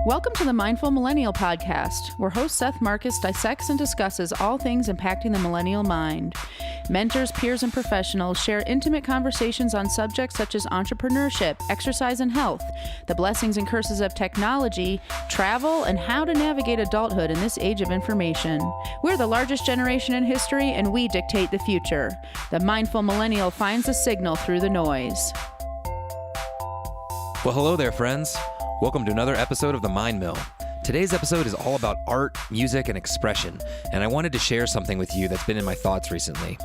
Welcome to the Mindful Millennial Podcast, where host Seth Marcus dissects and discusses all things impacting the millennial mind. Mentors, peers, and professionals share intimate conversations on subjects such as entrepreneurship, exercise and health, the blessings and curses of technology, travel, and how to navigate adulthood in this age of information. We're the largest generation in history, and we dictate the future. The Mindful Millennial finds a signal through the noise. Well, hello there, friends. Welcome to another episode of the MindMill. Today's episode is all about art, music, and expression, and I wanted to share something with you that's been in my thoughts recently.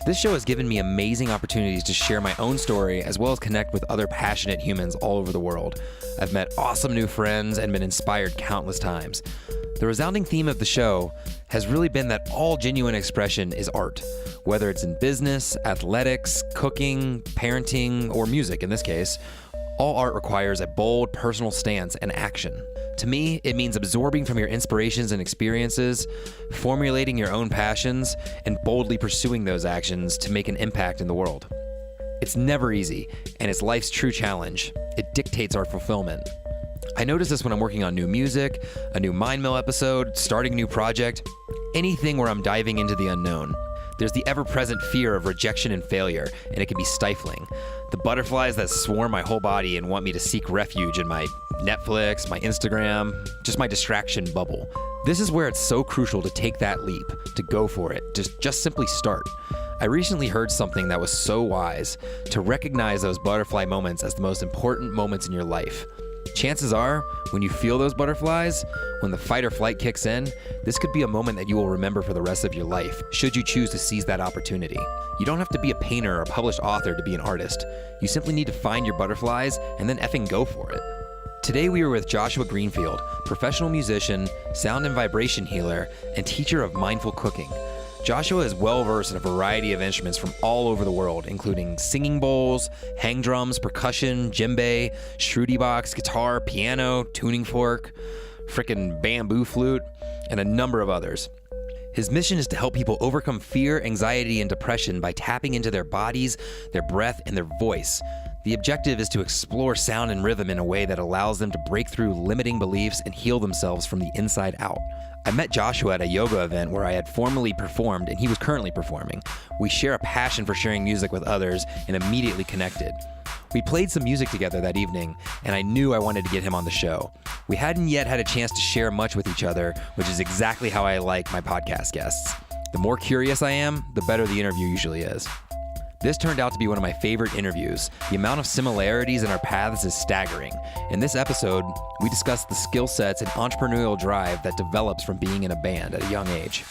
This show has given me amazing opportunities to share my own story as well as connect with other passionate humans all over the world. I've met awesome new friends and been inspired countless times. The resounding theme of the show has really been that all genuine expression is art, whether it's in business, athletics, cooking, parenting, or music in this case. All art requires a bold, personal stance and action. To me, it means absorbing from your inspirations and experiences, formulating your own passions, and boldly pursuing those actions to make an impact in the world. It's never easy, and it's life's true challenge. It dictates our fulfillment. I notice this when I'm working on new music, a new MindMill episode, starting a new project, anything where I'm diving into the unknown. There's the ever-present fear of rejection and failure, and it can be stifling. The butterflies that swarm my whole body and want me to seek refuge in my Netflix, my Instagram, just my distraction bubble. This is where it's so crucial to take that leap, to go for it, just simply start. I recently heard something that was so wise, to recognize those butterfly moments as the most important moments in your life. Chances are, when you feel those butterflies, when the fight or flight kicks in, this could be a moment that you will remember for the rest of your life, should you choose to seize that opportunity. You don't have to be a painter or a published author to be an artist. You simply need to find your butterflies and then effing go for it. Today we are with Joshua Greenfield, professional musician, sound and vibration healer, and teacher of mindful cooking. Joshua is well-versed in a variety of instruments from all over the world, including singing bowls, hang drums, percussion, djembe, shruti box, guitar, piano, tuning fork, frickin' bamboo flute, and a number of others. His mission is to help people overcome fear, anxiety, and depression by tapping into their bodies, their breath, and their voice. The objective is to explore sound and rhythm in a way that allows them to break through limiting beliefs and heal themselves from the inside out. I met Joshua at a yoga event where I had formerly performed and he was currently performing. We share a passion for sharing music with others and immediately connected. We played some music together that evening, and I knew I wanted to get him on the show. We hadn't yet had a chance to share much with each other, which is exactly how I like my podcast guests. The more curious I am, the better the interview usually is. This turned out to be one of my favorite interviews. The amount of similarities in our paths is staggering. In this episode, we discuss the skill sets and entrepreneurial drive that develops from being in a band at a young age,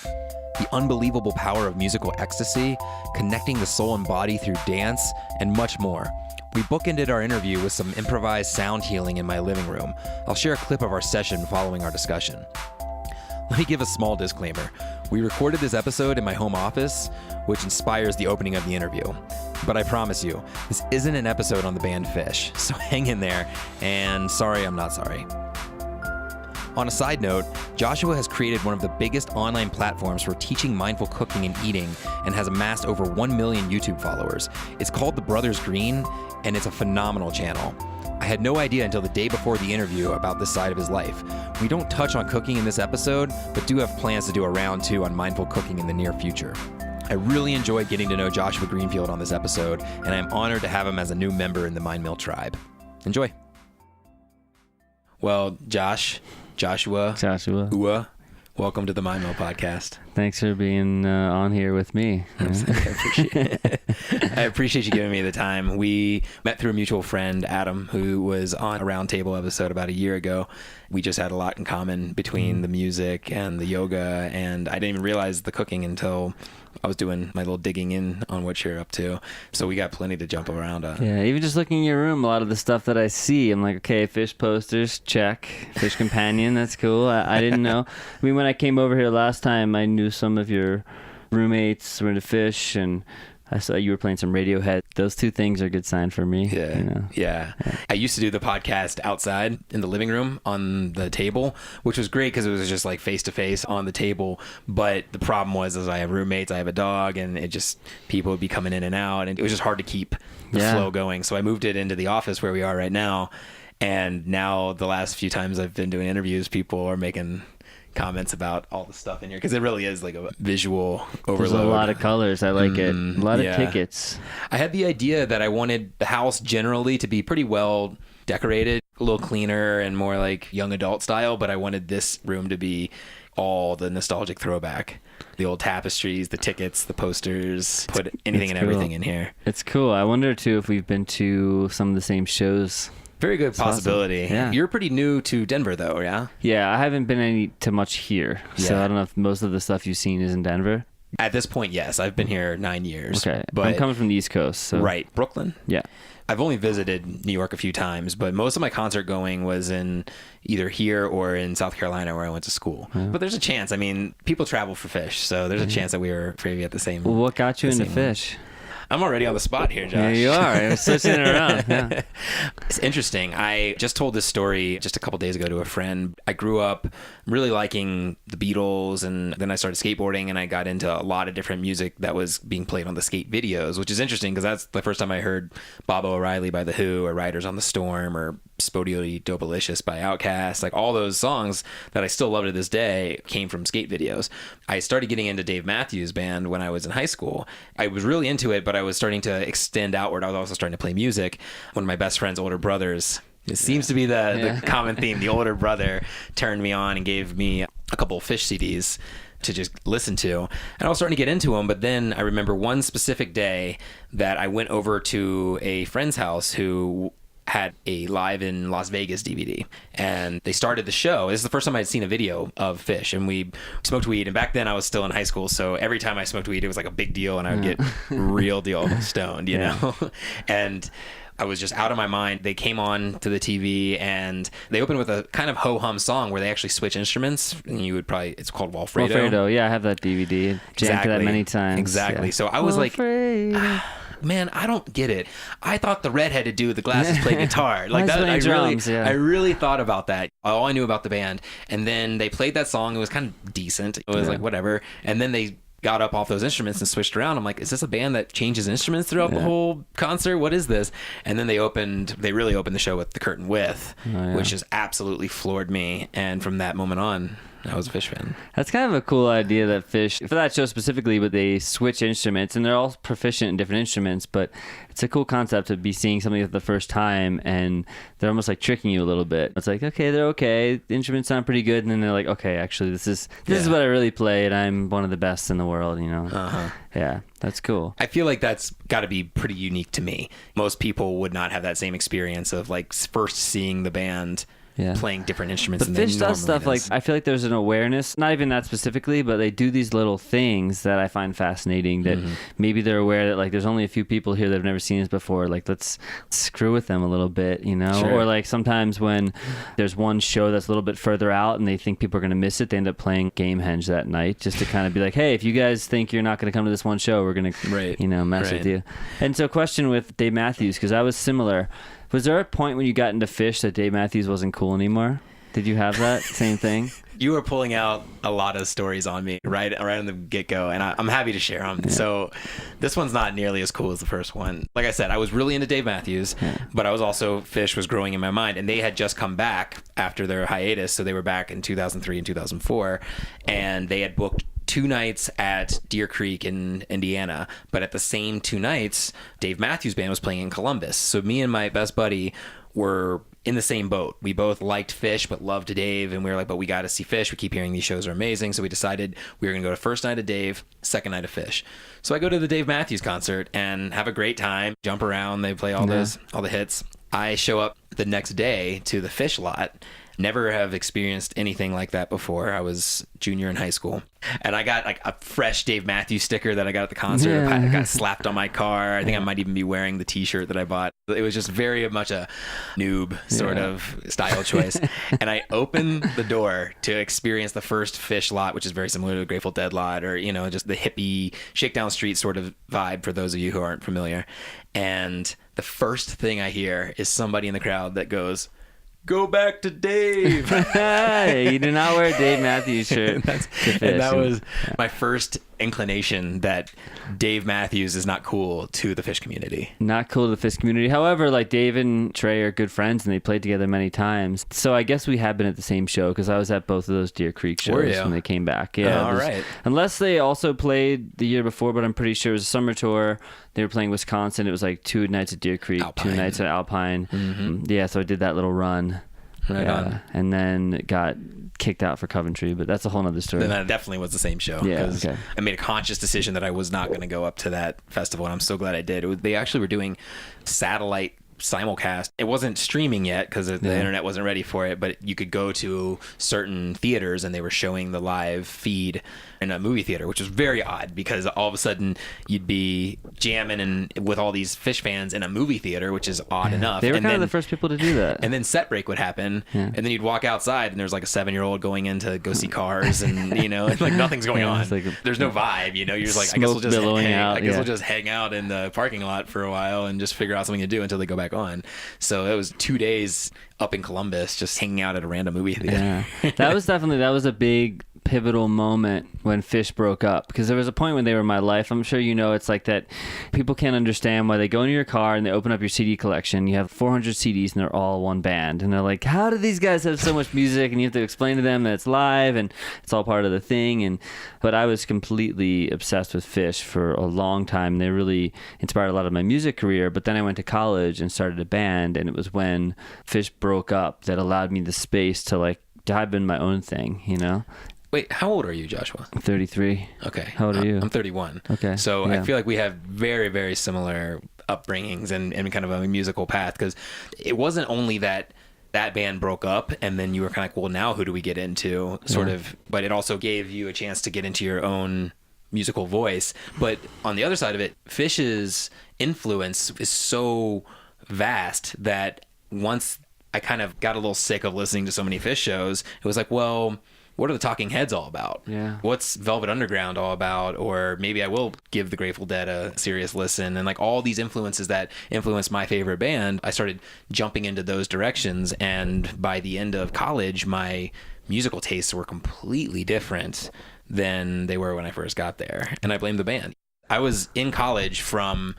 the unbelievable power of musical ecstasy, connecting the soul and body through dance, and much more. We bookended our interview with some improvised sound healing in my living room. I'll share a clip of our session following our discussion. Let me give a small disclaimer. We recorded this episode in my home office, which inspires the opening of the interview. But I promise you, this isn't an episode on the band Phish, so hang in there, and sorry I'm not sorry. On a side note, Joshua has created one of the biggest online platforms for teaching mindful cooking and eating and has amassed over 1 million YouTube followers. It's called The Brothers Green, and it's a phenomenal channel. I had no idea until the day before the interview about this side of his life. We don't touch on cooking in this episode, but do have plans to do a round 2 on mindful cooking in the near future. I really enjoyed getting to know Joshua Greenfield on this episode, and I'm honored to have him as a new member in the MindMill tribe. Enjoy. Well, Joshua, welcome to the MindMill Podcast. Thanks for being on here with me. I appreciate you giving me the time. We met through a mutual friend, Adam, who was on a roundtable episode about a year ago. We just had a lot in common between the music and the yoga, and I didn't even realize the cooking until I was doing my little digging in on what you're up to. So we got plenty to jump around on. Yeah, even just looking in your room, a lot of the stuff that I see, I'm like, okay, Phish posters, check. Phish companion, that's cool. I didn't know. I mean, when I came over here last time, I knew some of your roommates were into Phish, and I saw you were playing some Radiohead. Those two things are a good sign for me. Yeah, you know? Yeah. I used to do the podcast outside in the living room on the table, which was great because it was just like face-to-face on the table. But the problem was, I have roommates, I have a dog, and it just, people would be coming in and out, and it was just hard to keep the flow going. So I moved it into the office where we are right now. And now the last few times I've been doing interviews, people are making comments about all the stuff in here because it really is like a visual overload. There's a lot of colors. I like it. A lot of tickets. I had the idea that I wanted the house generally to be pretty well decorated, a little cleaner and more like young adult style, but I wanted this room to be all the nostalgic throwback. The old tapestries, the tickets, the posters, put anything and everything in here. It's cool. I wonder too if we've been to some of the same shows. Very good possibility. Awesome. Yeah. You're pretty new to Denver though, yeah? Yeah, I haven't been to much here. So I don't know if most of the stuff you've seen is in Denver. At this point, yes. I've been here 9 years. Okay. But I'm coming from the East Coast. So. Right. Brooklyn? Yeah. I've only visited New York a few times, but most of my concert going was in either here or in South Carolina where I went to school. Yeah. But there's a chance. I mean, people travel for Phish, so there's a chance that we were maybe at the same. Well, what got you into Phish? I'm already on the spot here, Josh. Yeah, you are. I'm switching it around. Yeah. It's interesting. I just told this story just a couple days ago to a friend. I grew up really liking the Beatles, and then I started skateboarding, and I got into a lot of different music that was being played on the skate videos, which is interesting because that's the first time I heard Bob O'Reilly by The Who, or Riders on the Storm, or Spodioly Dopalicious by Outkast. Like all those songs that I still love to this day came from skate videos. I started getting into Dave Matthews Band when I was in high school. I was really into it, but I was starting to extend outward. I was also starting to play music. One of my best friend's older brothers, it seems to be the common theme, the older brother turned me on and gave me a couple of Phish CDs to just listen to. And I was starting to get into them, but then I remember one specific day that I went over to a friend's house who had a Live in Las Vegas DVD, and they started the show. This is the first time I'd seen a video of Phish, and we smoked weed. And back then I was still in high school, so every time I smoked weed, it was like a big deal, and I would get real deal stoned, you know? And I was just out of my mind. They came on to the TV, and they opened with a kind of ho-hum song where they actually switch instruments. And you would probably, it's called Walfredo. Walfredo, yeah, I have that DVD. Jammed to that many times. Exactly. Yeah. So I was Walfredo. Like, man, I don't get it. I thought the redheaded dude with the glasses played guitar. Like that, I really thought about that. All I knew about the band. And then they played that song. It was kind of decent. It was like whatever. And then they got up off those instruments and switched around. I'm like, is this a band that changes instruments throughout the whole concert? What is this? And then they really opened the show with The Curtain With, which has absolutely floored me. And from that moment on, I was a Phish fan. That's kind of a cool idea that Phish, for that show specifically, but they switch instruments, and they're all proficient in different instruments, but it's a cool concept to be seeing something for the first time, and they're almost like tricking you a little bit. It's like, okay, they're okay, the instruments sound pretty good, and then they're like, okay, actually, this is what I really play, and I'm one of the best in the world, you know? Yeah, that's cool. I feel like that's got to be pretty unique to me. Most people would not have that same experience of like first seeing the band playing different instruments. But Phish does stuff like, I feel like there's an awareness, not even that specifically, but they do these little things that I find fascinating that maybe they're aware that like there's only a few people here that have never seen this before. Like let's screw with them a little bit, you know? Sure. Or like sometimes when there's one show that's a little bit further out and they think people are going to miss it, they end up playing Gamehenge that night just to kind of be like, hey, if you guys think you're not going to come to this one show, we're going to, you know, mess with you. And so question with Dave Matthews, because I was similar. Was there a point when you got into Phish that Dave Matthews wasn't cool anymore? Did you have that same thing? You were pulling out a lot of stories on me right on the get-go, and I'm happy to share them. Yeah. So this one's not nearly as cool as the first one. Like I said, I was really into Dave Matthews, but I was also, Phish was growing in my mind, and they had just come back after their hiatus, so they were back in 2003 and 2004, and they had booked 2 nights at Deer Creek in Indiana, but at the same 2 nights, Dave Matthews Band was playing in Columbus. So me and my best buddy were in the same boat. We both liked Phish, but loved Dave, and we were like, but we got to see Phish. We keep hearing these shows are amazing. So we decided we were going to go to first night of Dave, second night of Phish. So I go to the Dave Matthews concert and have a great time, jump around. They play all the hits. I show up the next day to the Phish lot. Never have experienced anything like that before. I was junior in high school, and I got like a fresh Dave Matthews sticker that I got at the concert. I got slapped on my car. I think I might even be wearing the t-shirt that I bought. It was just very much a noob sort of style choice. And I opened the door to experience the first Phish lot, which is very similar to the Grateful Dead lot, or, you know, just the hippie shakedown street sort of vibe for those of you who aren't familiar. And the first thing I hear is somebody in the crowd that goes, "Go back to Dave." You do not wear a Dave Matthews shirt. And that was my first inclination that Dave Matthews is not cool to the Phish community. Not cool to the Phish community. However, like Dave and Trey are good friends and they played together many times. So I guess we have been at the same show because I was at both of those Deer Creek shows when they came back. Yeah. All right. Unless they also played the year before, but I'm pretty sure it was a summer tour. They were playing Wisconsin. It was like 2 nights at Deer Creek, Alpine. 2 nights at Alpine. Mm-hmm. Yeah, so I did that little run. Right on. And then got kicked out for Coventry, but that's a whole nother story. Then that definitely was the same show. Yeah, okay. I made a conscious decision that I was not going to go up to that festival, and I'm so glad I did. They actually were doing satellite simulcast. It wasn't streaming yet because the internet wasn't ready for it, but you could go to certain theaters and they were showing the live feed in a movie theater, which was very odd because all of a sudden you'd be jamming and with all these Phish fans in a movie theater, which is odd enough. They were kind of the first people to do that. And then set break would happen, and then you'd walk outside and there's like a 7-year-old going in to go see Cars, and you know, and like nothing's going on. Like there's no vibe, you know. You're just like, I guess we'll just hang out in the parking lot for a while and just figure out something to do until they go back on. So it was 2 days up in Columbus just hanging out at a random movie theater. Yeah. That was a big pivotal moment when Phish broke up, because there was a point when they were in my life. I'm sure you know, it's like that people can't understand why they go into your car and they open up your CD collection. You have 400 CDs and they're all one band, and they're like, how do these guys have so much music? And you have to explain to them that it's live and it's all part of the thing. But I was completely obsessed with Phish for a long time. They really inspired a lot of my music career. But then I went to college and started a band, and it was when Phish broke up that allowed me the space to like dive in my own thing, you know? Wait, how old are you, Joshua? I'm 33. Okay. How old are you? I'm 31. Okay. So yeah. I feel like we have very, very similar upbringings and kind of a musical path, because it wasn't only that band broke up and then you were kind of like, well, now who do we get into, sort of, but it also gave you a chance to get into your own musical voice. But on the other side of it, Phish's influence is so vast that once I kind of got a little sick of listening to so many Phish shows, it was like, well, what are the Talking Heads all about? Yeah. What's Velvet Underground all about? Or maybe I will give the Grateful Dead a serious listen. And like all these influences that influenced my favorite band, I started jumping into those directions. And by the end of college, my musical tastes were completely different than they were when I first got there. And I blame the band. I was in college from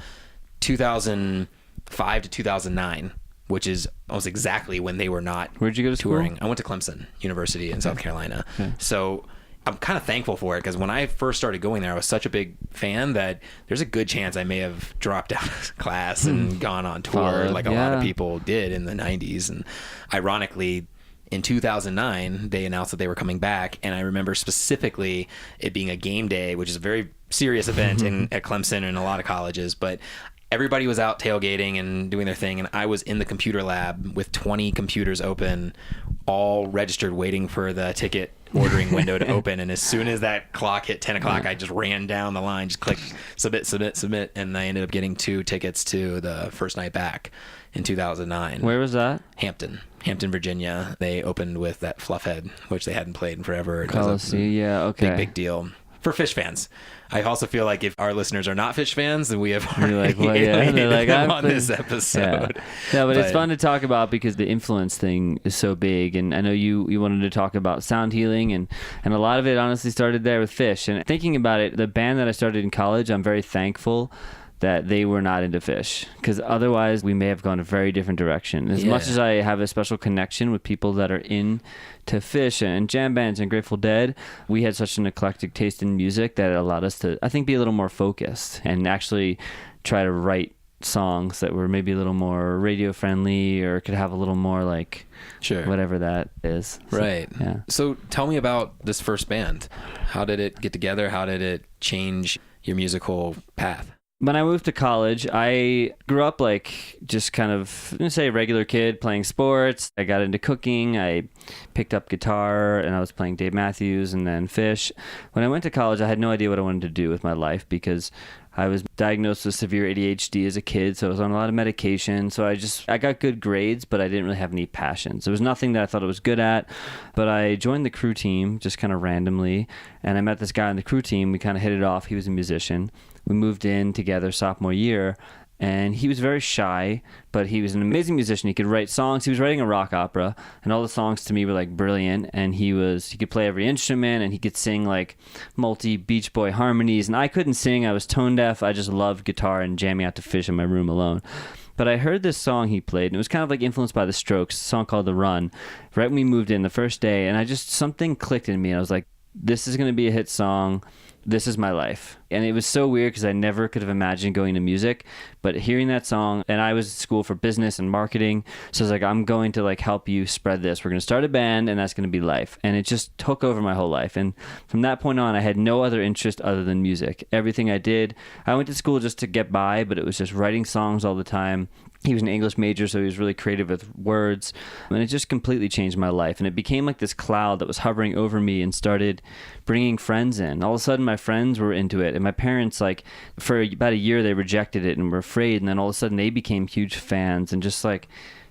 2005 to 2009. Which is almost exactly when they were not Where'd you go to touring. school? I went to Clemson University in South Carolina. Okay. So I'm kind of thankful for it, because when I first started going there, I was such a big fan that there's a good chance I may have dropped out of class and gone on tour like a lot of people did in the 90s. And ironically, in 2009, they announced that they were coming back, and I remember specifically it being a game day, which is a very serious event at Clemson and a lot of colleges, but everybody was out tailgating and doing their thing, and I was in the computer lab with 20 computers open, all registered, waiting for the ticket ordering window to open. And as soon as that clock hit 10 o'clock, I just ran down the line, just clicked submit, and I ended up getting 2 tickets to the first night back in 2009. Where was that? Hampton, Virginia. They opened with that Fluffhead, which they hadn't played in forever. It was a yeah, okay. big deal for Phish fans. I also feel like if our listeners are not Phish fans, then we have like, well, yeah. They're like, them on this episode. Yeah. No, but it's fun to talk about because the influence thing is so big. And I know you wanted to talk about sound healing, and a lot of it honestly started there with Phish. And thinking about it, the band that I started in college, I'm very thankful that they were not into Phish, because otherwise we may have gone a very different direction. As much as I have a special connection with people that are into Phish and jam bands and Grateful Dead, we had such an eclectic taste in music that it allowed us to, I think, be a little more focused and actually try to write songs that were maybe a little more radio friendly, or could have a little more like whatever that is. Right. So, yeah. So tell me about this first band. How did it get together? How did it change your musical path? When I moved to college, I grew up like just kind of, I'm gonna say, a regular kid playing sports. I got into cooking. I picked up guitar, and I was playing Dave Matthews and then Phish. When I went to college, I had no idea what I wanted to do with my life, because I was diagnosed with severe ADHD as a kid, so I was on a lot of medication. So I got good grades, but I didn't really have any passions. There was nothing that I thought I was good at, but I joined the crew team just kind of randomly, and I met this guy on the crew team. We kind of hit it off. He was a musician. We moved in together sophomore year, And he was very shy, but he was an amazing musician. He could write songs. He was writing a rock opera, and all the songs to me were like brilliant. And he could play every instrument, and he could sing like multi Beach Boy harmonies. And I couldn't sing. I was tone deaf. I just loved guitar and jamming out to Phish in my room alone. But I heard this song he played, and it was kind of like influenced by the Strokes, a song called The Run, right when we moved in the first day. And something clicked in me. And I was like, this is going to be a hit song. This is my life. And it was so weird because I never could have imagined going to music, but hearing that song, and I was at school for business and marketing. So I was like, I'm going to like help you spread this. We're going to start a band, and that's going to be life. And it just took over my whole life. And from that point on, I had no other interest other than music. Everything I did, I went to school just to get by, but it was just writing songs all the time. He was an English major, so he was really creative with words. And it just completely changed my life. And it became like this cloud that was hovering over me and started bringing friends in. All of a sudden, my friends were into it. And my parents, like, for about a year, they rejected it and were afraid. And then all of a sudden, they became huge fans and just, like,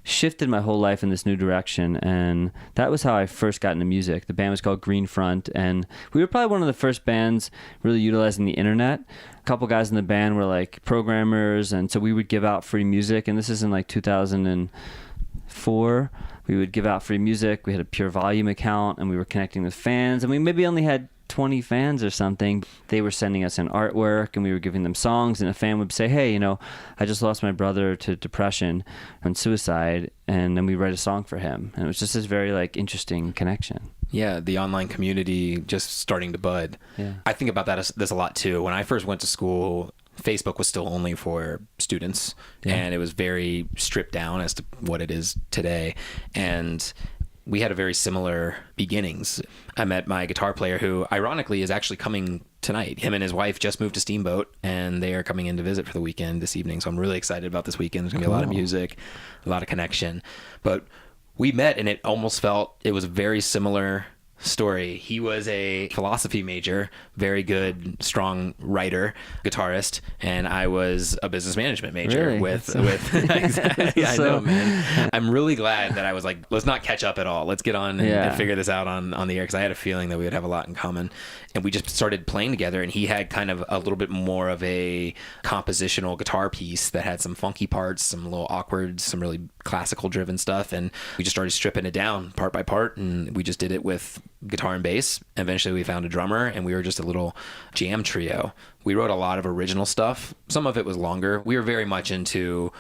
shifted my whole life in this new direction. And that was how I first got into music. The band was called Greenfield, and we were probably one of the first bands really utilizing the internet. A couple guys in the band were like programmers, and so we would give out free music. And this is in like 2004. We would give out free music. We had a Pure Volume account, and we were connecting with fans, and we maybe only had 20 fans or something. They were sending us in artwork, and we were giving them songs, and a fan would say, hey, I just lost my brother to depression and suicide, and then we write a song for him. And it was just this very like interesting connection. Yeah, the online community just starting to bud. Yeah. I think about this a lot too. When I first went to school, Facebook was still only for students, and it was very stripped down as to what it is today. And we had a very similar beginnings. I met my guitar player, who ironically is actually coming tonight. Him and his wife just moved to Steamboat, and they are coming in to visit for the weekend this evening. So I'm really excited about this weekend. There's gonna be a lot of music, a lot of connection. But we met, and it almost felt it was a very similar story. He was a philosophy major, very good, strong writer, guitarist, and I was a business management major Really? with exactly. I know, man. I'm really glad that I was like, let's not catch up at all. Let's get on and figure this out on the air, because I had a feeling that we would have a lot in common. And we just started playing together, and he had kind of a little bit more of a compositional guitar piece that had some funky parts, some little awkward, some really classical driven stuff, and we just started stripping it down part by part, and we just did it with guitar and bass. Eventually we found a drummer, and we were just a little jam trio. We wrote a lot of original stuff. Some of it was longer. We were very much into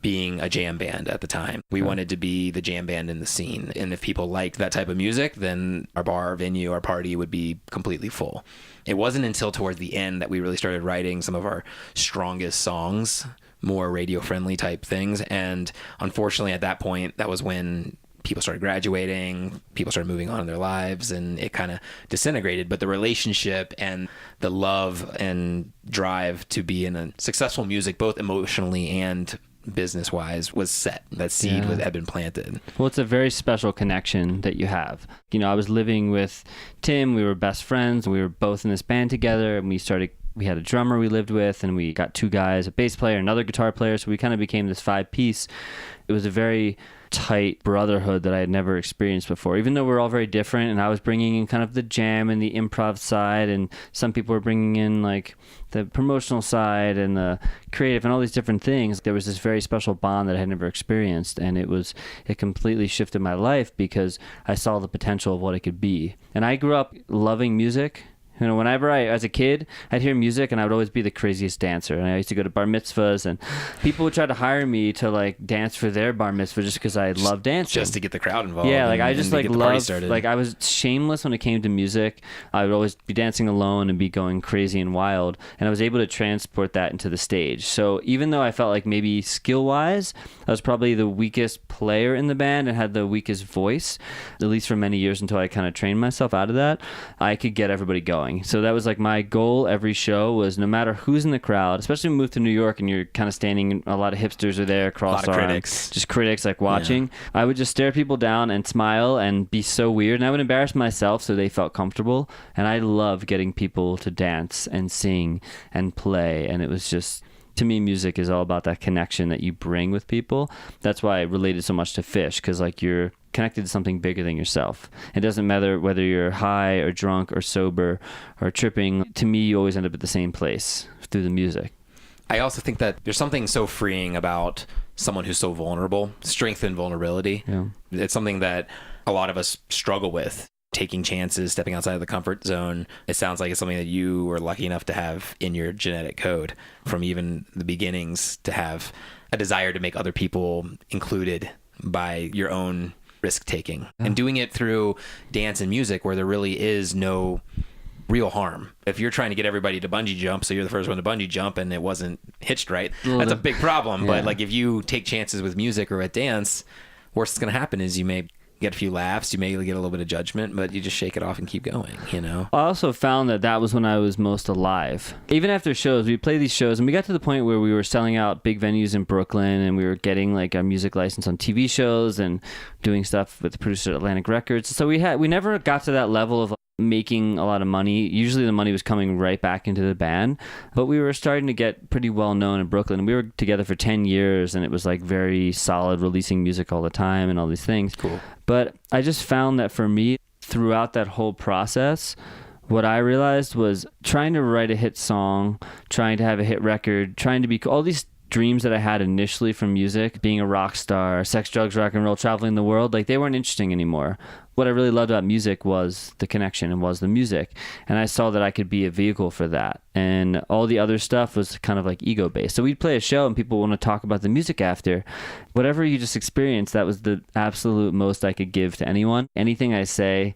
being a jam band at the time. We wanted to be the jam band in the scene. And if people liked that type of music, then our bar, our venue, our party would be completely full. It wasn't until towards the end that we really started writing some of our strongest songs, more radio-friendly type things. And unfortunately, at that point, that was when people started graduating, people started moving on in their lives, and it kind of disintegrated. But the relationship and the love and drive to be in a successful music, both emotionally and business-wise, was set. That seed had been planted. Well, it's a very special connection that you have. I was living with Tim. We were best friends. We were both in this band together, and we had a drummer we lived with, and we got two guys, a bass player, another guitar player, so we kind of became this 5-piece. It was a very tight brotherhood that I had never experienced before, even though we're all very different, and I was bringing in kind of the jam and the improv side, and some people were bringing in like the promotional side and the creative and all these different things. There was this very special bond that I had never experienced, and it completely shifted my life because I saw the potential of what it could be. And I grew up loving music. Whenever as a kid, I'd hear music, and I would always be the craziest dancer. And I used to go to bar mitzvahs, and people would try to hire me to like dance for their bar mitzvah just because I loved dancing. Just to get the crowd involved. Yeah, like I just like loved, like I was shameless when it came to music. I would always be dancing alone and be going crazy and wild. And I was able to transport that into the stage. So even though I felt like maybe skill-wise, I was probably the weakest player in the band and had the weakest voice, at least for many years until I kind of trained myself out of that, I could get everybody going. So that was like my goal every show was no matter who's in the crowd, especially when we moved to New York and you're kind of standing, a lot of hipsters are there, cross-armed, a lot of critics. Just critics like watching. Yeah. I would just stare people down and smile and be so weird, and I would embarrass myself so they felt comfortable. And I love getting people to dance and sing and play, and it was just... To me, music is all about that connection that you bring with people. That's why I related so much to Phish, because like you're connected to something bigger than yourself. It doesn't matter whether you're high or drunk or sober or tripping. To me, you always end up at the same place through the music. I also think that there's something so freeing about someone who's so vulnerable, strength and vulnerability. Yeah. It's something that a lot of us struggle with, taking chances, stepping outside of the comfort zone. It sounds like it's something that you were lucky enough to have in your genetic code from even the beginnings, to have a desire to make other people included by your own risk taking, and doing it through dance and music where there really is no real harm. If you're trying to get everybody to bungee jump, so you're the first one to bungee jump and it wasn't hitched right, that's a big problem. But like if you take chances with music or at dance, worst that's going to happen is you may get a few laughs, you may get a little bit of judgment, but you just shake it off and keep going, you know? I also found that was when I was most alive. Even after shows, we play these shows, and we got to the point where we were selling out big venues in Brooklyn, and we were getting like a music license on TV shows and doing stuff with the producer at Atlantic Records. So we never got to that level of making a lot of money. Usually the money was coming right back into the band, but we were starting to get pretty well known in Brooklyn. We were together for 10 years, and it was like very solid, releasing music all the time and all these things. Cool. But I just found that for me, throughout that whole process, what I realized was trying to write a hit song, trying to have a hit record, trying to be all these dreams that I had initially from music, being a rock star, sex, drugs, rock and roll, traveling the world, like they weren't interesting anymore. What I really loved about music was the connection and was the music. And I saw that I could be a vehicle for that. And all the other stuff was kind of like ego based. So we'd play a show and people want to talk about the music after. Whatever you just experienced, that was the absolute most I could give to anyone. Anything I say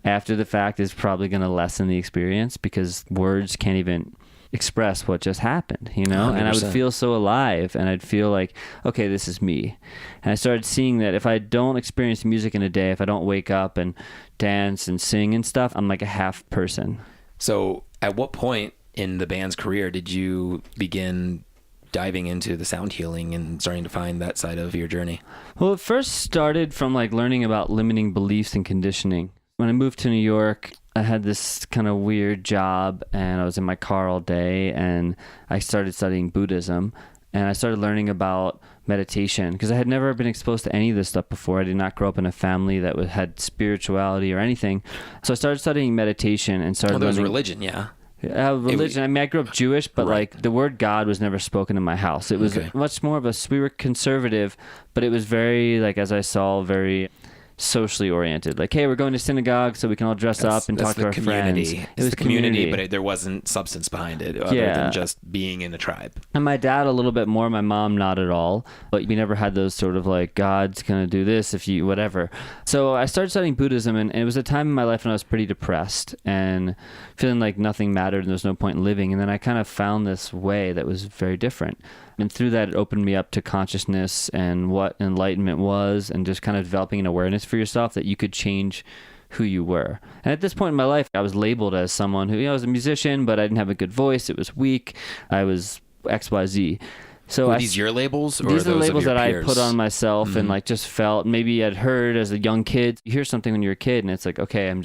after the fact is probably going to lessen the experience, because words can't even express what just happened, you know? 100%. And I would feel so alive, and I'd feel like, okay, this is me. And I started seeing that if I don't experience music in a day, if I don't wake up and dance and sing and stuff, I'm like a half person. So at what point in the band's career did you begin diving into the sound healing and starting to find that side of your journey? Well, it first started from like learning about limiting beliefs and conditioning. When I moved to New York, I had this kind of weird job, and I was in my car all day, and I started studying Buddhism, and I started learning about meditation, because I had never been exposed to any of this stuff before. I did not grow up in a family that had spirituality or anything. So I started studying meditation and started there was learning religion, yeah. Religion. I mean, I grew up Jewish, but Right. like the word God was never spoken in my house. It was much more of we were conservative, but it was very, like, as I saw, very socially oriented. Like, hey, we're going to synagogue so we can all dress up and talk to our friends. It was the community, but there wasn't substance behind it other than just being in a tribe. And my dad a little bit more, my mom not at all. But we never had those sort of like, God's going to do this if you, whatever. So I started studying Buddhism, and it was a time in my life when I was pretty depressed and feeling like nothing mattered and there was no point in living. And then I kind of found this way that was very different. And through that, it opened me up to consciousness and what enlightenment was, and just kind of developing an awareness for yourself that you could change who you were. And at this point in my life, I was labeled as someone who, I was a musician, but I didn't have a good voice. It was weak. I was XYZ. So Were these your labels? Or these are the those labels of your that peers? I put on myself and like just felt, maybe I'd heard as a young kid. You hear something when you're a kid and it's like, okay, I'm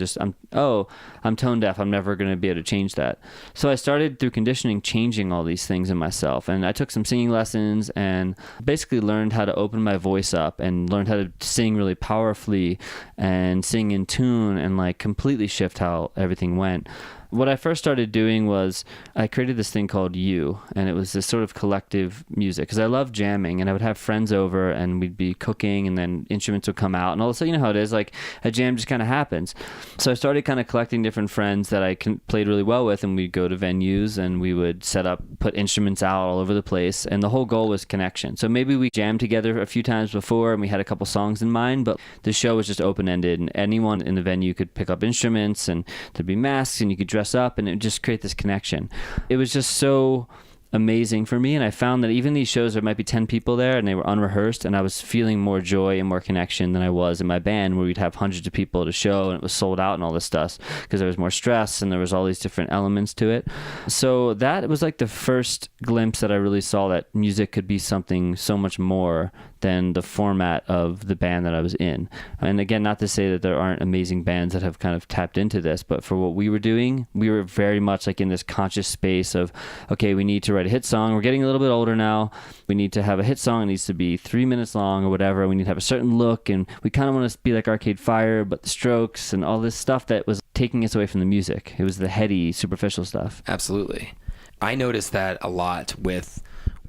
tone deaf. I'm never going to be able to change that. So I started through conditioning, changing all these things in myself. And I took some singing lessons and basically learned how to open my voice up and learned how to sing really powerfully and sing in tune and like completely shift how everything went. What I first started doing was I created this thing called You, and it was this sort of collective music, because I love jamming, and I would have friends over and we'd be cooking and then instruments would come out, and all of a sudden, you know how it is, like a jam just kind of happens. So I started kind of collecting different friends that I played really well with, and we'd go to venues and we would set up, put instruments out all over the place, and the whole goal was connection. So maybe we jammed together a few times before and we had a couple songs in mind, but the show was just open-ended, and anyone in the venue could pick up instruments, and there'd be masks and you could dress up, and it would just create this connection. It was just so amazing for me, and I found that even these shows, there might be 10 people there and they were unrehearsed, and I was feeling more joy and more connection than I was in my band, where we'd have hundreds of people at a show and it was sold out and all this stuff, because there was more stress and there was all these different elements to it. So that was like the first glimpse that I really saw that music could be something so much more than the format of the band that I was in. And again, not to say that there aren't amazing bands that have kind of tapped into this, but for what we were doing, we were very much like in this conscious space of, okay, we need to write a hit song. We're getting a little bit older now. We need to have a hit song. It needs to be 3 minutes long or whatever. We need to have a certain look, and we kind of want to be like Arcade Fire, but the Strokes and all this stuff that was taking us away from the music. It was the heady, superficial stuff. Absolutely. I noticed that a lot with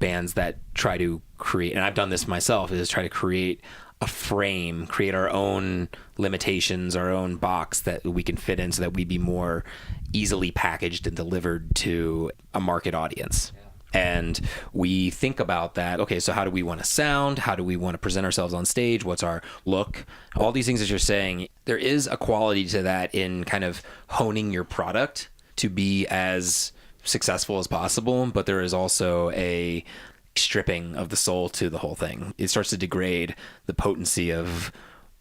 bands that try to create, and I've done this myself, is try to create a frame, create our own limitations, our own box that we can fit in so that we be more easily packaged and delivered to a market audience. And we think about that. Okay, so how do we want to sound? How do we want to present ourselves on stage? What's our look? All these things that you're saying, there is a quality to that in kind of honing your product to be as successful as possible. But there is also a stripping of the soul to the whole thing. It starts to degrade the potency of,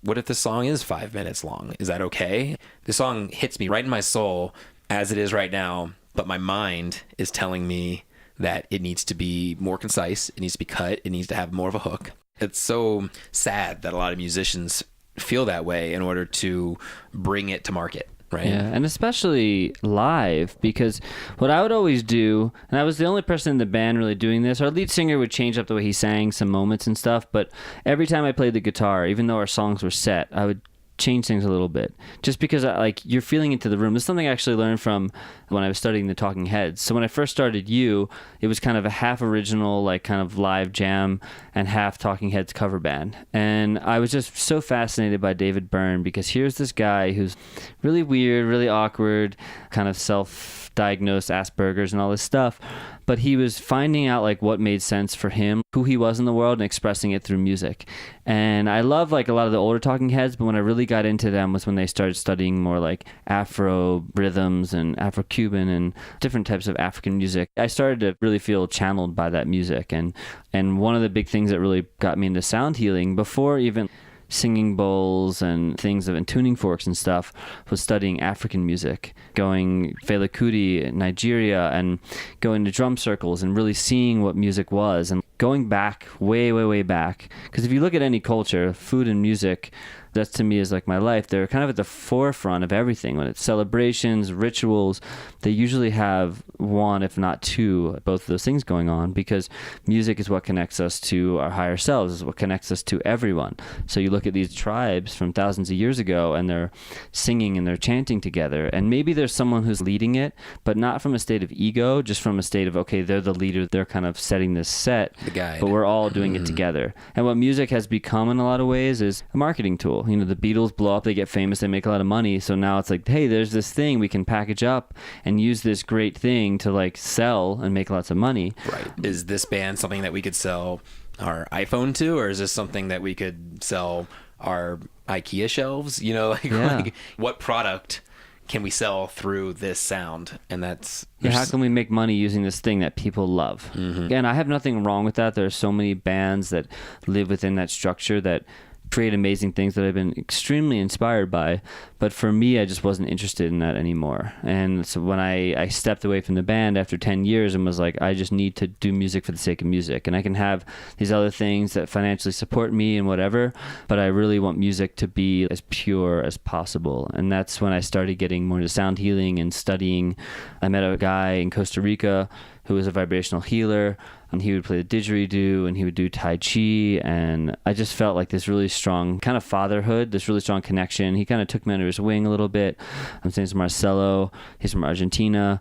what if the song is 5 minutes long? Is that okay? The song hits me right in my soul as it is right now, but my mind is telling me that it needs to be more concise, it needs to be cut, it needs to have more of a hook. It's so sad that a lot of musicians feel that way in order to bring it to market, right? Yeah, and especially live, because what I would always do, and I was the only person in the band really doing this, our lead singer would change up the way he sang some moments and stuff, but every time I played the guitar, even though our songs were set, I would change things a little bit, just because you're feeling into the room. This is something I actually learned from when I was studying the Talking Heads. So when I first started it was kind of a half original, like kind of live jam and half Talking Heads cover band. And I was just so fascinated by David Byrne, because here's this guy who's really weird, really awkward, kind of self-diagnosed Asperger's and all this stuff. But he was finding out like what made sense for him, who he was in the world, and expressing it through music. And I love like a lot of the older Talking Heads, but when I really got into them was when they started studying more like Afro rhythms and Afro-Cuban and different types of African music. I started to really feel channeled by that music. And one of the big things that really got me into sound healing, before even singing bowls and things and tuning forks and stuff, was studying African music, going Fela Kuti in Nigeria and going to drum circles and really seeing what music was, and going back way back. Because if you look at any culture, food and music, that to me is like my life. They're kind of at the forefront of everything. When it's celebrations, rituals, they usually have one, if not two, both of those things going on, because music is what connects us to our higher selves, is what connects us to everyone. So you look at these tribes from thousands of years ago, and they're singing and they're chanting together. And maybe there's someone who's leading it, but not from a state of ego, just from a state of, okay, they're the leader, they're kind of setting this set, the guide, but we're all doing it together. And what music has become in a lot of ways is a marketing tool. You know, the Beatles blow up, they get famous, they make a lot of money. So now it's like, hey, there's this thing we can package up and use this great thing to like sell and make lots of money. Right. Is this band something that we could sell our iPhone to, or is this something that we could sell our IKEA shelves? You know, like what product can we sell through this sound? And that's how can we make money using this thing that people love? And I have nothing wrong with that. There are so many bands that live within that structure that create amazing things that I've been extremely inspired by. But for me, I just wasn't interested in that anymore. And so when I stepped away from the band after 10 years and was like, I just need to do music for the sake of music. And I can have these other things that financially support me and whatever, but I really want music to be as pure as possible. And that's when I started getting more into sound healing and studying. I met a guy in Costa Rica who was a vibrational healer, and he would play the didgeridoo and he would do Tai Chi, and I just felt like this really strong kind of fatherhood, this really strong connection. He kind of took me under his wing a little bit. I'm saying it's Marcelo, he's from Argentina,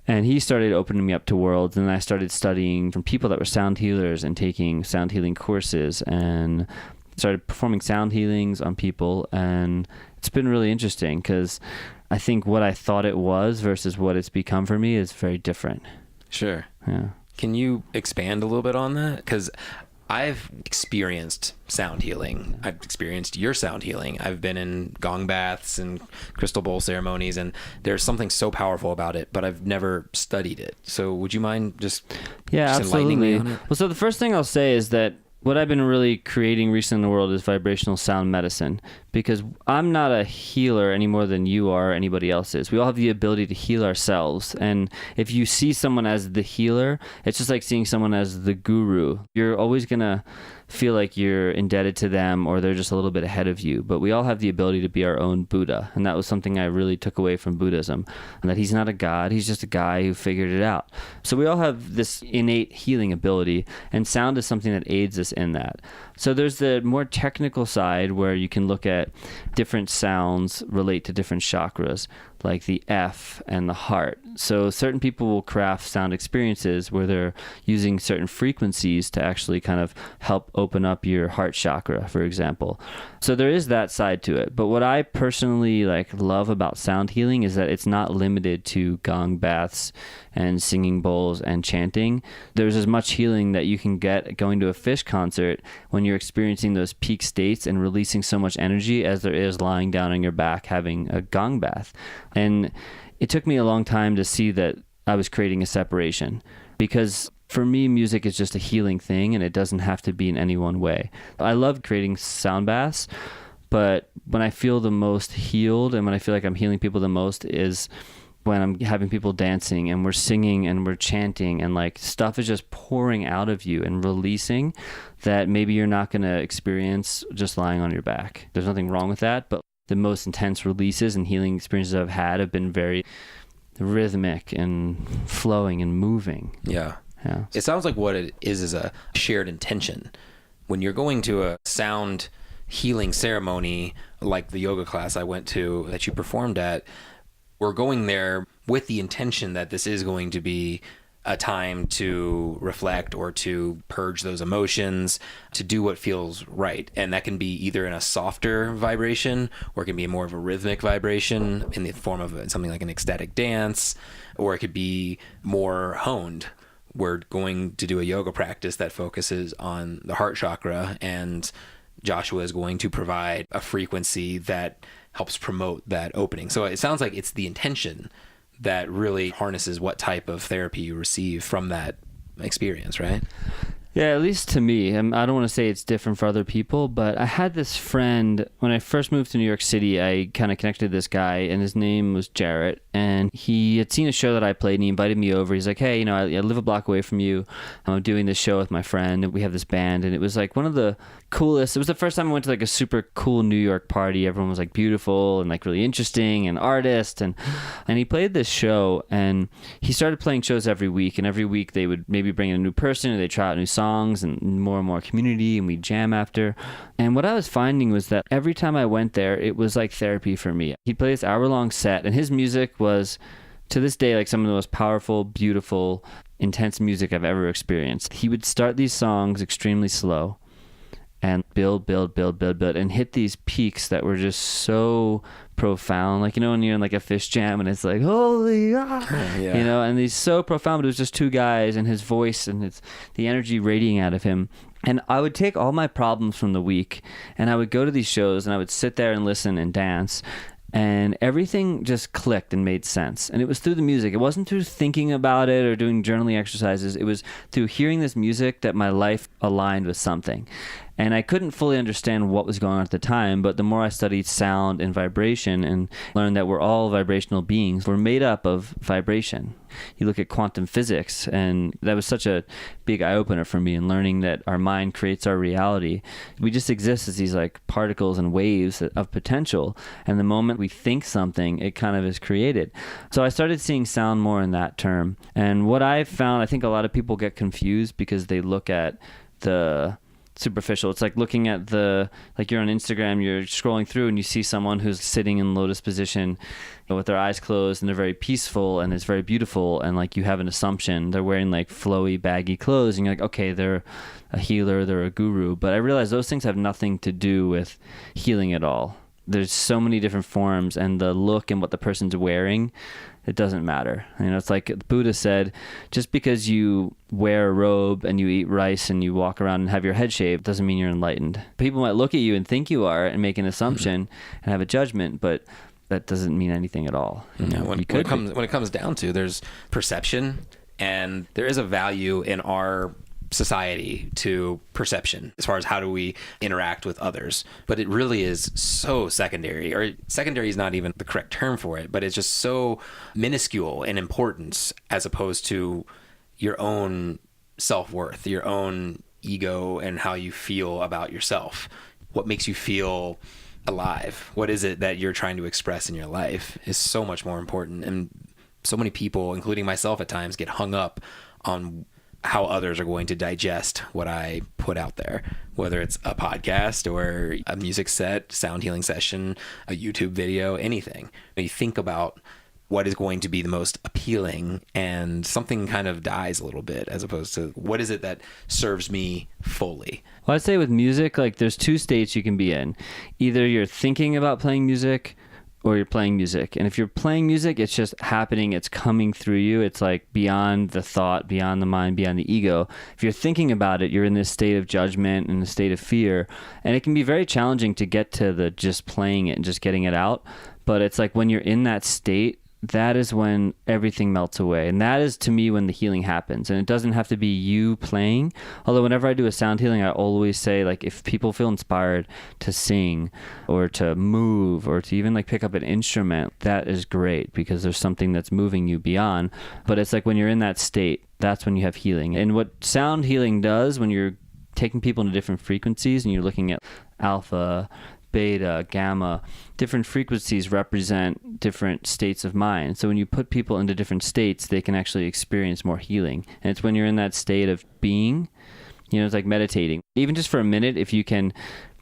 and he started opening me up to worlds, and I started studying from people that were sound healers and taking sound healing courses and started performing sound healings on people, and it's been really interesting because I think what I thought it was versus what it's become for me is very different. Sure. Yeah. Can you expand a little bit on that? Because I've experienced sound healing. I've experienced your sound healing. I've been in gong baths and crystal bowl ceremonies, and there's something so powerful about it, but I've never studied it. So would you mind just enlightening me on it? Well, so the first thing I'll say is that what I've been really creating recently in the world is vibrational sound medicine, because I'm not a healer any more than you are or anybody else is. We all have the ability to heal ourselves. And if you see someone as the healer, it's just like seeing someone as the guru. You're always going to feel like you're indebted to them or they're just a little bit ahead of you. But we all have the ability to be our own Buddha. And that was something I really took away from Buddhism, and that he's not a god, he's just a guy who figured it out. So we all have this innate healing ability, and sound is something that aids us in that. So there's the more technical side where you can look at different sounds relate to different chakras. like the F and the heart. So certain people will craft sound experiences where they're using certain frequencies to actually kind of help open up your heart chakra, for example. So there is that side to it. But what I personally like love about sound healing is that it's not limited to gong baths and singing bowls and chanting. There's as much healing that you can get going to a Phish concert when you're experiencing those peak states and releasing so much energy as there is lying down on your back having a gong bath. And it took me a long time to see that I was creating a separation, because for me, music is just a healing thing and it doesn't have to be in any one way. I love creating sound baths, but when I feel the most healed and when I feel like I'm healing people the most is when I'm having people dancing and we're singing and we're chanting and like stuff is just pouring out of you and releasing that maybe you're not going to experience just lying on your back. There's nothing wrong with that, but the most intense releases and healing experiences I've had have been very rhythmic and flowing and moving. Yeah. Yeah. It sounds like what it is a shared intention. When you're going to a sound healing ceremony, like the yoga class I went to that you performed at, we're going there with the intention that this is going to be a time to reflect or to purge those emotions, to do what feels right. And that can be either in a softer vibration, or it can be more of a rhythmic vibration in the form of something like an ecstatic dance, or it could be more honed. We're going to do a yoga practice that focuses on the heart chakra, and Joshua is going to provide a frequency that helps promote that opening. So it sounds like it's the intention that really harnesses what type of therapy you receive from that experience, right? Yeah, at least to me. I don't want to say it's different for other people, but I had this friend, when I first moved to New York City, I kind of connected with this guy, and his name was Jarrett, and he had seen a show that I played, and he invited me over. He's like, hey, I live a block away from you. I'm doing this show with my friend, and we have this band, and it was like one of the coolest. It was the first time I went to like a super cool New York party. Everyone was like beautiful and like really interesting and artist, and he played this show, and he started playing shows every week, and every week they would maybe bring in a new person, or they try out new songs and more and more community, and we jam after. And what I was finding was that every time I went there, it was like therapy for me. He'd play this hour-long set, and his music was, to this day, like some of the most powerful, beautiful, intense music I've ever experienced. He would start these songs extremely slow and build, and hit these peaks that were just so profound. Like, when you're in like a Phish jam and it's like, holy God, Yeah. and he's so profound, but it was just two guys and his voice and the energy radiating out of him. And I would take all my problems from the week and I would go to these shows and I would sit there and listen and dance, and everything just clicked and made sense. And it was through the music. It wasn't through thinking about it or doing journaling exercises. It was through hearing this music that my life aligned with something. And I couldn't fully understand what was going on at the time, but the more I studied sound and vibration and learned that we're all vibrational beings, we're made up of vibration. You look at quantum physics, and that was such a big eye-opener for me in learning that our mind creates our reality. We just exist as these like particles and waves of potential, and the moment we think something, it kind of is created. So I started seeing sound more in that term. And what I found, I think a lot of people get confused because they look at the superficial. It's like looking at like you're on Instagram, you're scrolling through and you see someone who's sitting in lotus position with their eyes closed, and they're very peaceful and it's very beautiful, and like you have an assumption they're wearing like flowy, baggy clothes, and you're like, okay, they're a healer, they're a guru. But I realized those things have nothing to do with healing at all. There's so many different forms, and the look and what the person's wearing, it doesn't matter. It's like Buddha said, just because you wear a robe and you eat rice and you walk around and have your head shaved doesn't mean you're enlightened. People might look at you and think you are and make an assumption and have a judgment, but that doesn't mean anything at all. When it comes down to, there's perception, and there is a value in our society to perception as far as how do we interact with others, but it really is so secondary, or secondary is not even the correct term for it, but it's just so minuscule in importance as opposed to your own self-worth, your own ego, and how you feel about yourself. What makes you feel alive? What is it that you're trying to express in your life is so much more important. And so many people, including myself at times, get hung up on how others are going to digest what I put put out there, whether it's a podcast or a music set, sound healing session, a YouTube video, anything. You think about what is going to be the most appealing, and something kind of dies a little bit as opposed to what is it that serves me fully. Well, I'd say with music, like there's two states you can be in. Either you're thinking about playing music or you're playing music. And if you're playing music, it's just happening. It's coming through you. It's like beyond the thought, beyond the mind, beyond the ego. If you're thinking about it, you're in this state of judgment and a state of fear. And it can be very challenging to get to the just playing it and just getting it out. But it's like when you're in that state, that is when everything melts away. And that is, to me, when the healing happens. And it doesn't have to be you playing. Although whenever I do a sound healing, I always say, like, if people feel inspired to sing or to move or to even like pick up an instrument, that is great because there's something that's moving you beyond. But it's like when you're in that state, that's when you have healing. And what sound healing does when you're taking people into different frequencies and you're looking at alpha, beta, gamma, different frequencies represent different states of mind. So when you put people into different states, they can actually experience more healing. And it's when you're in that state of being, it's like meditating. Even just for a minute, if you can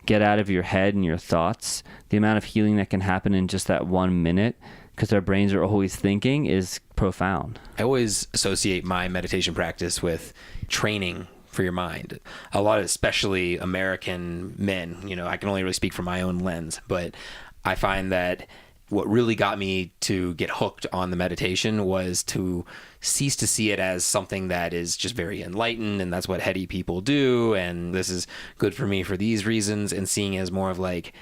get out of your head and your thoughts, the amount of healing that can happen in just that 1 minute, because our brains are always thinking, is profound. I always associate my meditation practice with training for your mind. A lot of, especially American men, I can only really speak from my own lens, but I find that what really got me to get hooked on the meditation was to cease to see it as something that is just very enlightened and that's what heady people do and this is good for me for these reasons, and seeing it as more of like,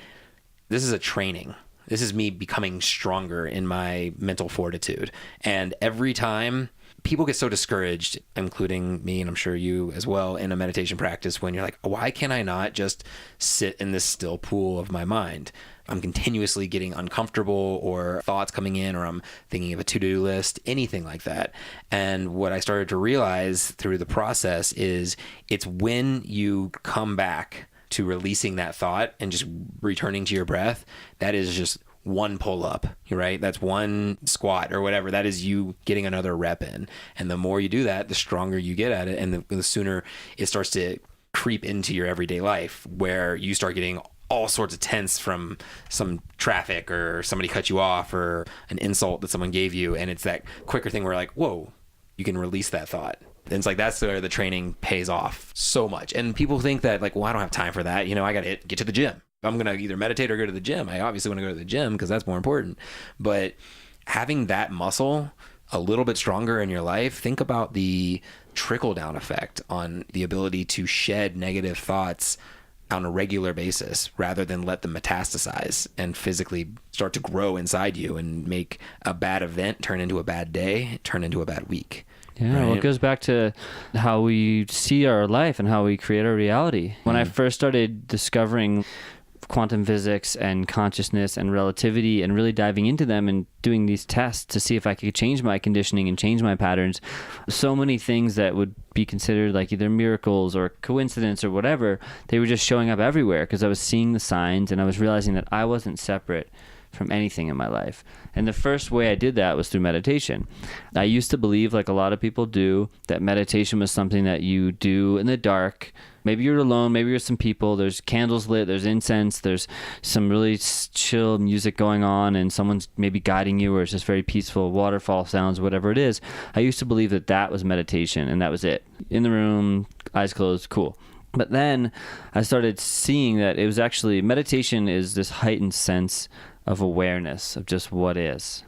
this is a training. This is me becoming stronger in my mental fortitude. And every time people get so discouraged, including me, and I'm sure you as well, in a meditation practice when you're like, why can I not just sit in this still pool of my mind? I'm continuously getting uncomfortable, or thoughts coming in, or I'm thinking of a to-do list, anything like that. And what I started to realize through the process is it's when you come back to releasing that thought and just returning to your breath, that is just one pull up, right? That's one squat or whatever. That is you getting another rep in. And the more you do that, the stronger you get at it. And the sooner it starts to creep into your everyday life, where you start getting all sorts of tense from some traffic or somebody cut you off or an insult that someone gave you. And it's that quicker thing where like, whoa, you can release that thought. And it's like, that's where the training pays off so much. And people think that like, well, I don't have time for that. I got to get to the gym. I'm going to either meditate or go to the gym. I obviously want to go to the gym because that's more important. But having that muscle a little bit stronger in your life, think about the trickle down effect on the ability to shed negative thoughts on a regular basis rather than let them metastasize and physically start to grow inside you and make a bad event turn into a bad day, turn into a bad week. Yeah, right? Well, it goes back to how we see our life and how we create our reality. When I first started discovering quantum physics and consciousness and relativity and really diving into them and doing these tests to see if I could change my conditioning and change my patterns, so many things that would be considered like either miracles or coincidence or whatever, they were just showing up everywhere because I was seeing the signs and I was realizing that I wasn't separate from anything in my life. And the first way I did that was through meditation. I used to believe, like a lot of people do, that meditation was something that you do in the dark. Maybe you're alone, maybe you're with some people, there's candles lit, there's incense, there's some really chill music going on, and someone's maybe guiding you, or it's just very peaceful, waterfall sounds, whatever it is. I used to believe that that was meditation, and that was it. In the room, eyes closed, cool. But then I started seeing that it was actually, meditation is this heightened sense of awareness of just what is,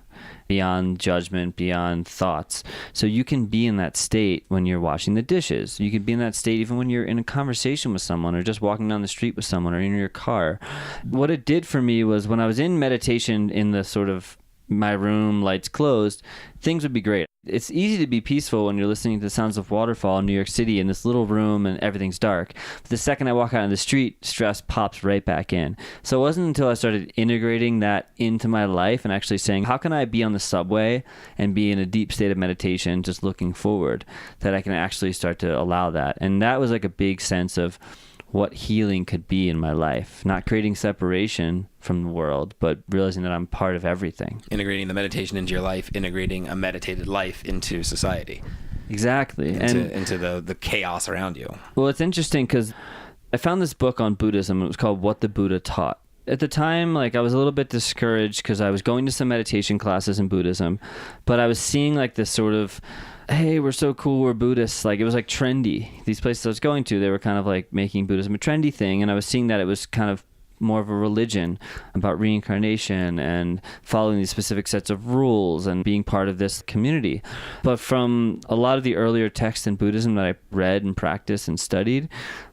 beyond judgment, beyond thoughts. So you can be in that state when you're washing the dishes. You can be in that state even when you're in a conversation with someone or just walking down the street with someone or in your car. What it did for me was when I was in meditation in the sort of my room, lights closed, things would be great. It's easy to be peaceful when you're listening to the sounds of waterfall in New York City in this little room and everything's dark. But the second I walk out on the street, stress pops right back in. So it wasn't until I started integrating that into my life and actually saying, how can I be on the subway and be in a deep state of meditation, just looking forward, that I can actually start to allow that. And that was like a big sense of what healing could be in my life, not creating separation from the world, but realizing that I'm part of everything. Integrating the meditation into your life, integrating a meditated life into society. Exactly. into the chaos around you. Well, it's interesting because I found this book on Buddhism. It was called What the Buddha Taught. At the time, like, I was a little bit discouraged because I was going to some meditation classes in Buddhism, but I was seeing like this sort of, hey, we're so cool, we're Buddhists. Like, it was like trendy. These places I was going to, they were kind of like making Buddhism a trendy thing, and I was seeing that it was kind of more of a religion about reincarnation and following these specific sets of rules and being part of this community. But from a lot of the earlier texts in Buddhism that I read and practiced and studied,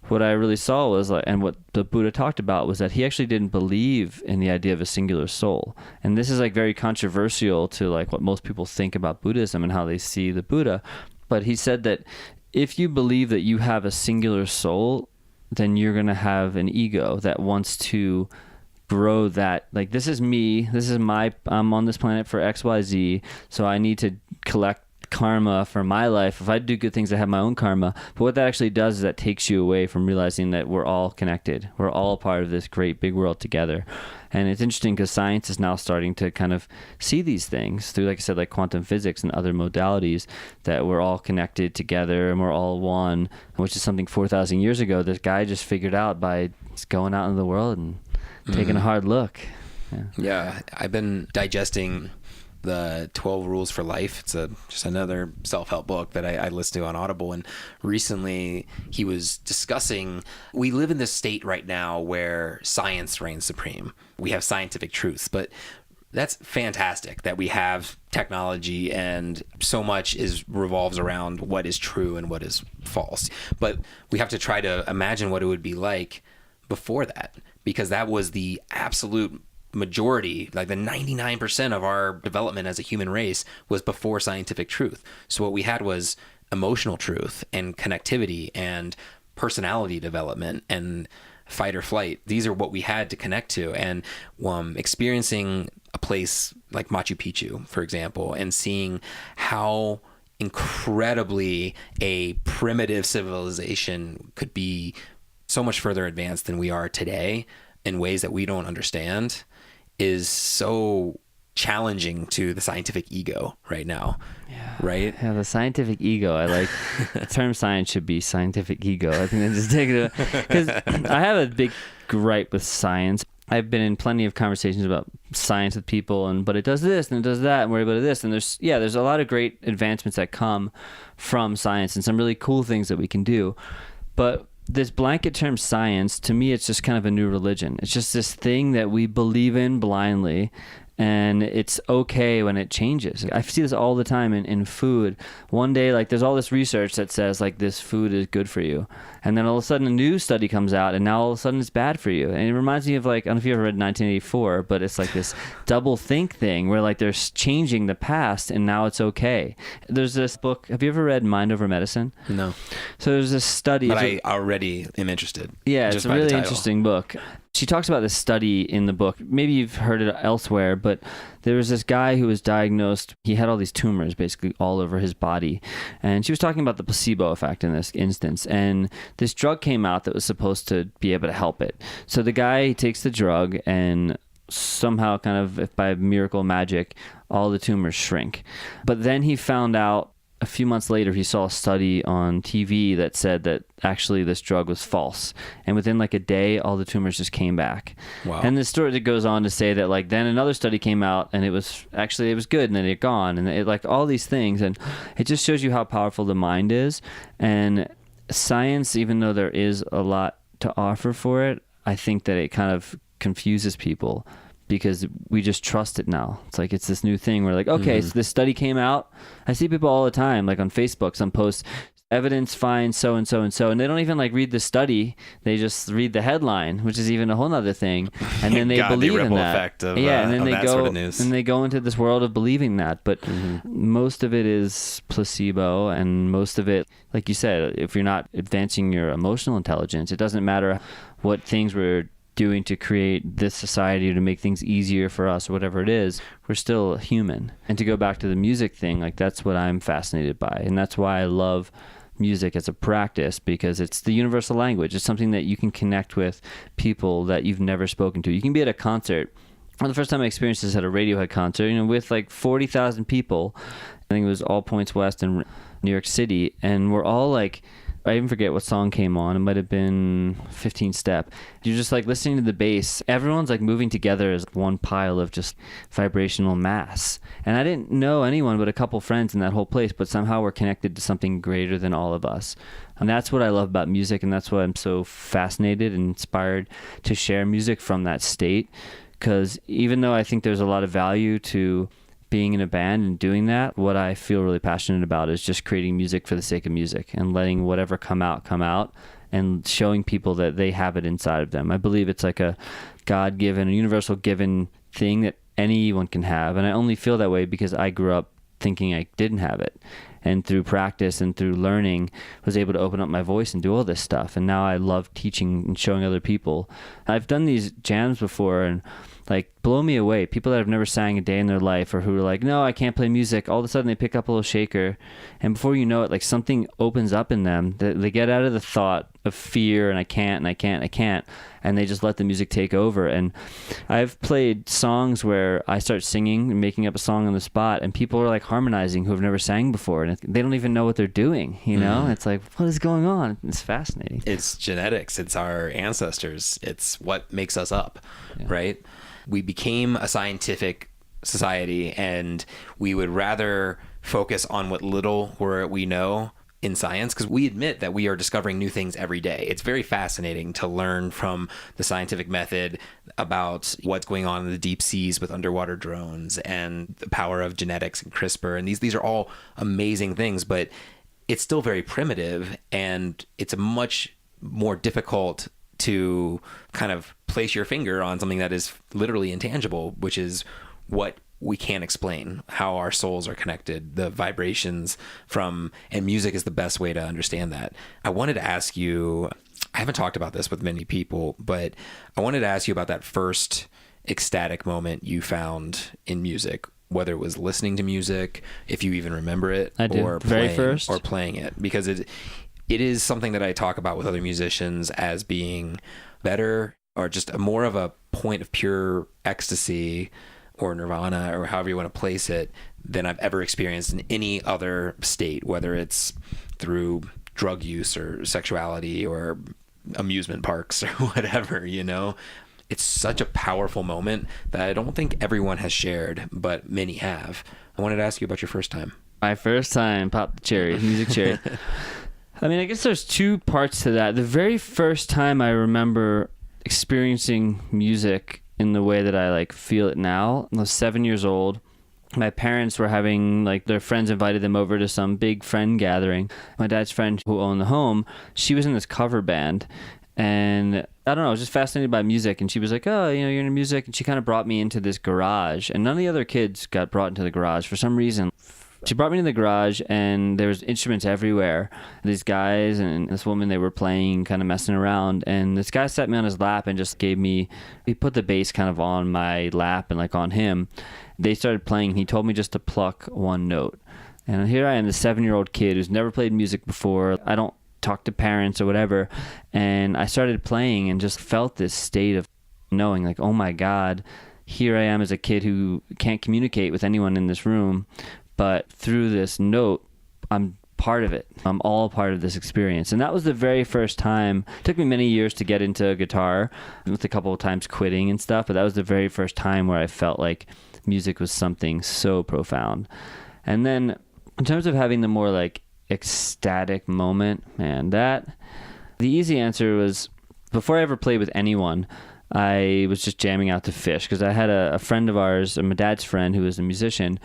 what I really saw was like, and what the Buddha talked about was that he actually didn't believe in the idea of a singular soul. And this is like very controversial to like what most people think about Buddhism and how they see the Buddha. But he said that if you believe that you have a singular soul, then you're going to have an ego that wants to grow that, like, this is me, I'm on this planet for XYZ, so I need to collect karma for my life. If I do good things, I have my own karma. But what that actually does is that takes you away from realizing that we're all connected. We're all a part of this great big world together. And it's interesting because science is now starting to kind of see these things through, like I said, like quantum physics and other modalities, that we're all connected together and we're all one, which is something 4,000 years ago this guy just figured out by just going out into the world and taking a hard look. Yeah, I've been digesting the 12 Rules for Life. It's just another self-help book that I listen to on Audible. And recently he was discussing, we live in this state right now where science reigns supreme. We have scientific truths, but that's fantastic that we have technology and so much revolves around what is true and what is false. But we have to try to imagine what it would be like before that, because that was the absolute majority, like the 99% of our development as a human race was before scientific truth. So what we had was emotional truth and connectivity and personality development and fight or flight. These are what we had to connect to. And experiencing a place like Machu Picchu, for example, and seeing how incredibly a primitive civilization could be so much further advanced than we are today in ways that we don't understand is so challenging to the scientific ego right now. Yeah. Right? Yeah, the scientific ego. I like the term science should be scientific ego. I think that's just take it, because I have a big gripe with science. I've been in plenty of conversations about science with people, but it does this and it does that and worry about this. And there's a lot of great advancements that come from science and some really cool things that we can do. But this blanket term science, to me, it's just kind of a new religion. It's just this thing that we believe in blindly, and it's okay when it changes. I see this all the time in food. One day, like, there's all this research that says, like, this food is good for you. And then all of a sudden a new study comes out, and now all of a sudden it's bad for you. And it reminds me of, like, I don't know if you ever read 1984, but it's like this double think thing where, like, they're changing the past and now it's okay. There's this book. Have you ever read Mind Over Medicine? No. So there's this study. But I already am interested. Yeah, it's a really interesting book. She talks about this study in the book. Maybe you've heard it elsewhere, but there was this guy who was diagnosed. He had all these tumors basically all over his body. And she was talking about the placebo effect in this instance. And this drug came out that was supposed to be able to help it. So the guy takes the drug and somehow, kind of, if by miracle magic, all the tumors shrink. But then he found out a few months later, he saw a study on TV that said that actually this drug was false. And within like a day, all the tumors just came back. Wow. And the story that goes on to say that, like, then another study came out and it was good, and then it gone, and it, like, all these things. And it just shows you how powerful the mind is. And science, even though there is a lot to offer for it, I think that it kind of confuses people, because we just trust it now. It's like, it's this new thing. We're like, okay, so this study came out. I see people all the time, like on Facebook, some posts, evidence finds so and so and so, and they don't even like read the study. They just read the headline, which is even a whole nother thing. And then they believe in that. Effect of, and then they go sort of news. And they go into this world of believing that. But most of it is placebo, and most of it, like you said, if you're not advancing your emotional intelligence, it doesn't matter what things we're doing to create this society, to make things easier for us, or whatever it is, we're still human. And to go back to the music thing, like, that's what I'm fascinated by. And that's why I love music as a practice, because it's the universal language. It's something that you can connect with people that you've never spoken to. You can be at a concert. Well, the first time I experienced this at a Radiohead concert, with like 40,000 people. I think it was All Points West in New York City, and we're all like, I even forget what song came on. It might have been 15 Step. You're just like listening to the bass. Everyone's like moving together as one pile of just vibrational mass. And I didn't know anyone but a couple friends in that whole place, but somehow we're connected to something greater than all of us. And that's what I love about music, and that's why I'm so fascinated and inspired to share music from that state. Because even though I think there's a lot of value to being in a band and doing that, what I feel really passionate about is just creating music for the sake of music and letting whatever come out and showing people that they have it inside of them. I believe it's like a God-given, a universal given thing that anyone can have. And I only feel that way because I grew up thinking I didn't have it. And through practice and through learning, was able to open up my voice and do all this stuff. And now I love teaching and showing other people. I've done these jams before and like blow me away. People that have never sang a day in their life or who are like, no, I can't play music. All of a sudden they pick up a little shaker. And before you know it, like something opens up in them. They get out of the thought of fear and I can't. And they just let the music take over. And I've played songs where I start singing and making up a song on the spot and people are like harmonizing who have never sang before. And they don't even know what they're doing, you know? It's like, what is going on? It's fascinating. It's genetics. It's our ancestors. It's what makes us up, right? We became a scientific society and we would rather focus on what little we know in science, because we admit that we are discovering new things every day. It's very fascinating to learn from the scientific method about what's going on in the deep seas with underwater drones and the power of genetics and CRISPR. And these are all amazing things, but it's still very primitive and it's a much more difficult to kind of place your finger on something that is literally intangible, which is what we can't explain, how our souls are connected, the vibrations from, and music is the best way to understand that. I wanted to ask you, I haven't talked about this with many people, but I wanted to ask you about that first ecstatic moment you found in music, whether it was listening to music, if you even remember it, or playing it, because it is something that I talk about with other musicians as being better or just more of a point of pure ecstasy or nirvana or however you want to place it than I've ever experienced in any other state, whether it's through drug use or sexuality or amusement parks or whatever, you know. It's such a powerful moment that I don't think everyone has shared, but many have. I wanted to ask you about your first time. My first time, pop the cherry, music cherry. I mean, I guess there's two parts to that. The very first time I remember experiencing music in the way that I like feel it now, I was 7 years old. My parents were having, like, their friends invited them over to some big friend gathering. My dad's friend who owned the home, she was in this cover band. And I don't know, I was just fascinated by music. And she was like, oh, you know, you're into music. And she kind of brought me into this garage. And none of the other kids got brought into the garage for some reason. She brought me to the garage and there was instruments everywhere. These guys and this woman, they were playing, kind of messing around. And this guy sat me on his lap and just he put the bass kind of on my lap and like on him. They started playing and he told me just to pluck one note. And here I am, this 7-year-old kid who's never played music before. I don't talk to parents or whatever. And I started playing and just felt this state of knowing like, oh my God, here I am as a kid who can't communicate with anyone in this room. But through this note, I'm part of it. I'm all part of this experience. And that was the very first time. It took me many years to get into guitar, with a couple of times quitting and stuff. But that was the very first time where I felt like music was something so profound. And then in terms of having the more like ecstatic moment, man, the easy answer was before I ever played with anyone, I was just jamming out to Phish because I had a friend of ours, my dad's friend who was a musician.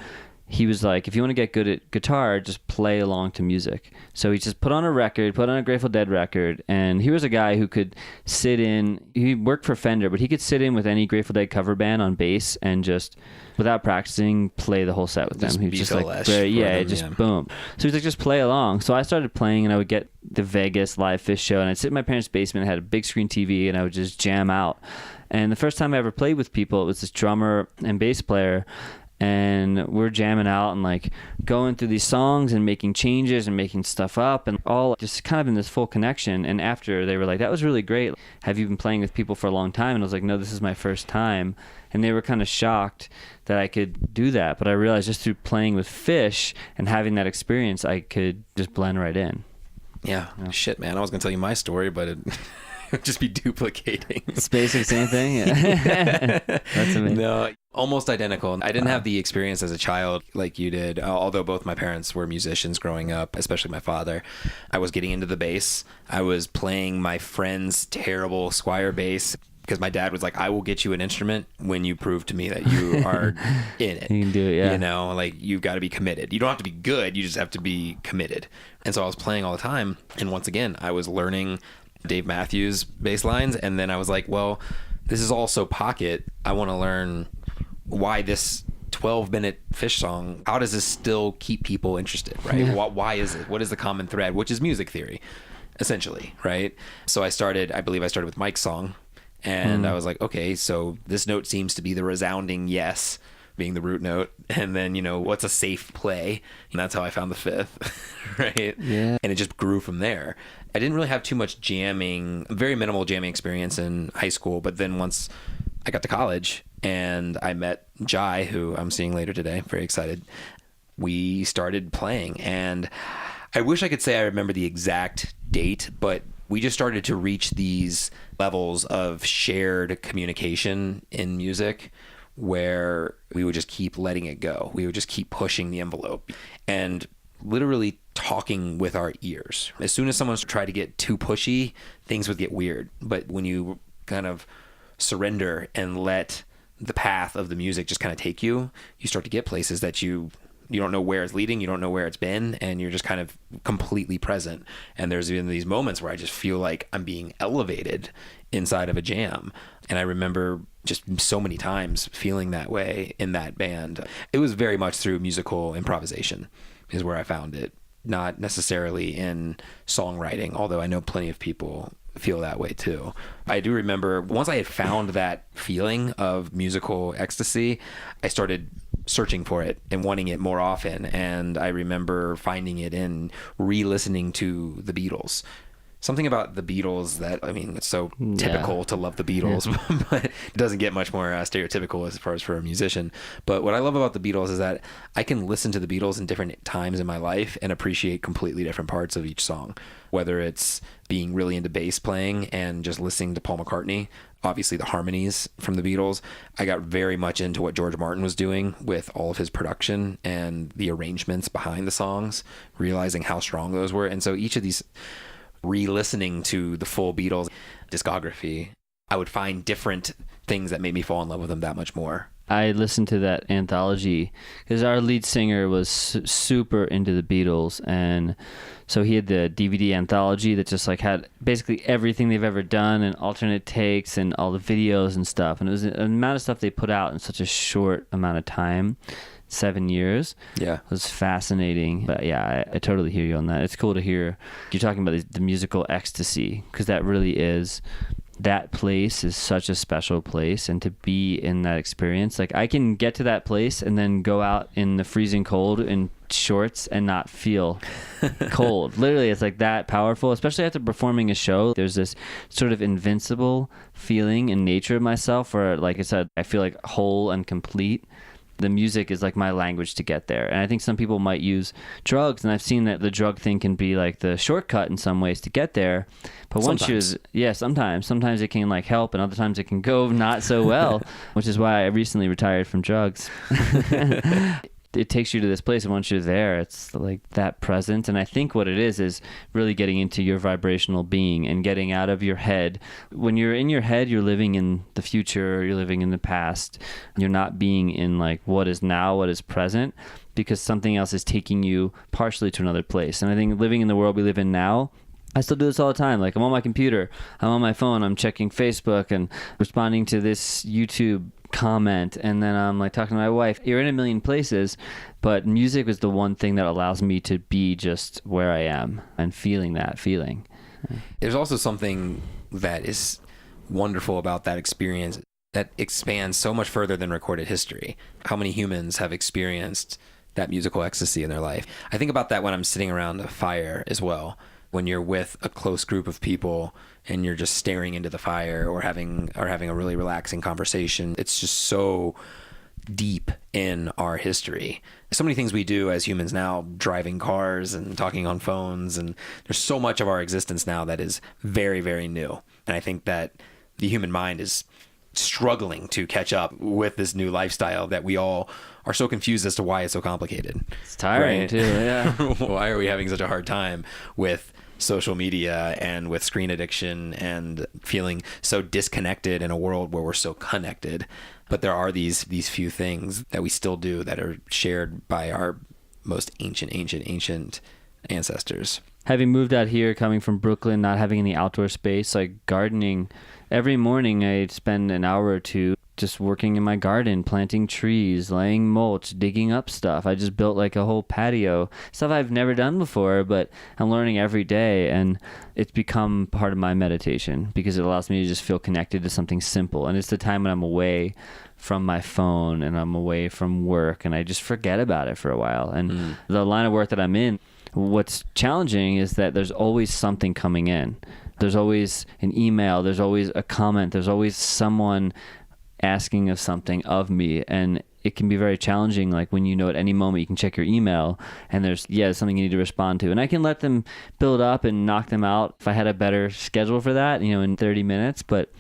He was like, if you want to get good at guitar, just play along to music. So he just put on a Grateful Dead record. And he was a guy who could he worked for Fender, but he could sit in with any Grateful Dead cover band on bass and just, without practicing, play the whole set with them. He was just like, boom. So he's like, just play along. So I started playing and I would get the Vegas live Phish show and I'd sit in my parents' basement, had a big screen TV and I would just jam out. And the first time I ever played with people, it was this drummer and bass player. and we're jamming out and like going through these songs and making changes and making stuff up and all just kind of in this full connection. And after, they were like, that was really great. Have you been playing with people for a long time? And I was like, no, this is my first time. And they were kind of shocked that I could do that. But I realized just through playing with Phish and having that experience, I could just blend right in. Yeah. Shit, man. I was going to tell you my story, but it would just be duplicating. It's basically the same thing. Yeah. That's amazing. No, almost identical. I didn't have the experience as a child like you did, although both my parents were musicians growing up, especially my father. I was getting into the bass. I was playing my friend's terrible Squire bass because my dad was like, I will get you an instrument when you prove to me that you are in it. You can do it, yeah. You know, like you've got to be committed. You don't have to be good. You just have to be committed. And so I was playing all the time. And once again, I was learning Dave Matthews bass lines. And then I was like, well, this is also pocket. I want to learn why this 12-minute Phish song, how does this still keep people interested, right? Yeah. Why is it? What is the common thread? Which is music theory, essentially, right? So I believe I started with Mike's song. And I was like, okay, so this note seems to be the resounding yes, being the root note. And then, you know, what's a safe play? And that's how I found the fifth, right? Yeah. And it just grew from there. I didn't really have too much very minimal jamming experience in high school. But then once I got to college and I met Jai, who I'm seeing later today, very excited, we started playing. And I wish I could say I remember the exact date, but we just started to reach these levels of shared communication in music where we would just keep letting it go. We would just keep pushing the envelope and literally talking with our ears. As soon as someone tried to get too pushy, things would get weird. But when you kind of surrender and let the path of the music just kind of take you, you start to get places that you don't know where it's leading, you don't know where it's been, and you're just kind of completely present. And there's been these moments where I just feel like I'm being elevated inside of a jam. And I remember just so many times feeling that way in that band. It was very much through musical improvisation is where I found it, not necessarily in songwriting, although I know plenty of people feel that way too. I do remember once I had found that feeling of musical ecstasy, I started searching for it and wanting it more often. And I remember finding it in re-listening to the Beatles. Something about the Beatles that, I mean, it's so typical to love the Beatles, but it doesn't get much more stereotypical as far as for a musician. But what I love about the Beatles is that I can listen to the Beatles in different times in my life and appreciate completely different parts of each song. Whether it's being really into bass playing and just listening to Paul McCartney, obviously the harmonies from the Beatles. I got very much into what George Martin was doing with all of his production and the arrangements behind the songs, realizing how strong those were. And so each of these, re-listening to the full Beatles discography, I would find different things that made me fall in love with them that much more. I listened to that anthology because our lead singer was super into the Beatles, and so he had the DVD anthology that just like had basically everything they've ever done and alternate takes and all the videos and stuff. And it was an amount of stuff they put out in such a short amount of time. 7 years. Yeah. It was fascinating. But yeah, I totally hear you on that. It's cool to hear you're talking about the musical ecstasy, because that really is, that place is such a special place. And to be in that experience, like I can get to that place and then go out in the freezing cold in shorts and not feel cold. Literally, it's like that powerful, especially after performing a show. There's this sort of invincible feeling in nature of myself where, like I said, I feel like whole and complete. The music is like my language to get there. And I think some people might use drugs, and I've seen that the drug thing can be like the shortcut in some ways to get there. But sometimes it can like help, and other times it can go not so well, which is why I recently retired from drugs. It takes you to this place, and once you're there, it's like that present. And I think what it is really getting into your vibrational being and getting out of your head. When you're in your head, you're living in the future, you're living in the past. You're not being in like what is now, what is present, because something else is taking you partially to another place. And I think living in the world we live in now, I still do this all the time. Like I'm on my computer, I'm on my phone, I'm checking Facebook and responding to this YouTube comment, and then I'm like talking to my wife. You're in a million places, but music is the one thing that allows me to be just where I am and feeling that feeling. There's also something that is wonderful about that experience. that expands so much further than recorded history. How many humans have experienced that musical ecstasy in their life? I think about that when I'm sitting around a fire as well. When you're with a close group of people and you're just staring into the fire or having a really relaxing conversation, it's just so deep in our history. So many things we do as humans now, driving cars and talking on phones, and there's so much of our existence now that is very, very new. And I think that the human mind is struggling to catch up with this new lifestyle that we all are so confused as to why it's so complicated. It's tiring, right? Too, yeah. Why are we having such a hard time with social media and with screen addiction and feeling so disconnected in a world where we're so connected? But there are these few things that we still do that are shared by our most ancient ancestors. Having moved out here, coming from Brooklyn, not having any outdoor space, like gardening, every morning I'd spend an hour or two just working in my garden, planting trees, laying mulch, digging up stuff. I just built like a whole patio, stuff I've never done before, but I'm learning every day, and it's become part of my meditation because it allows me to just feel connected to something simple. And it's the time when I'm away from my phone and I'm away from work and I just forget about it for a while. And the line of work that I'm in, what's challenging is that there's always something coming in. There's always an email, there's always a comment, there's always someone asking of something of me, and it can be very challenging. Like when you know at any moment you can check your email and there's something you need to respond to, and I can let them build up and knock them out if I had a better schedule for that, in 30 minutes. But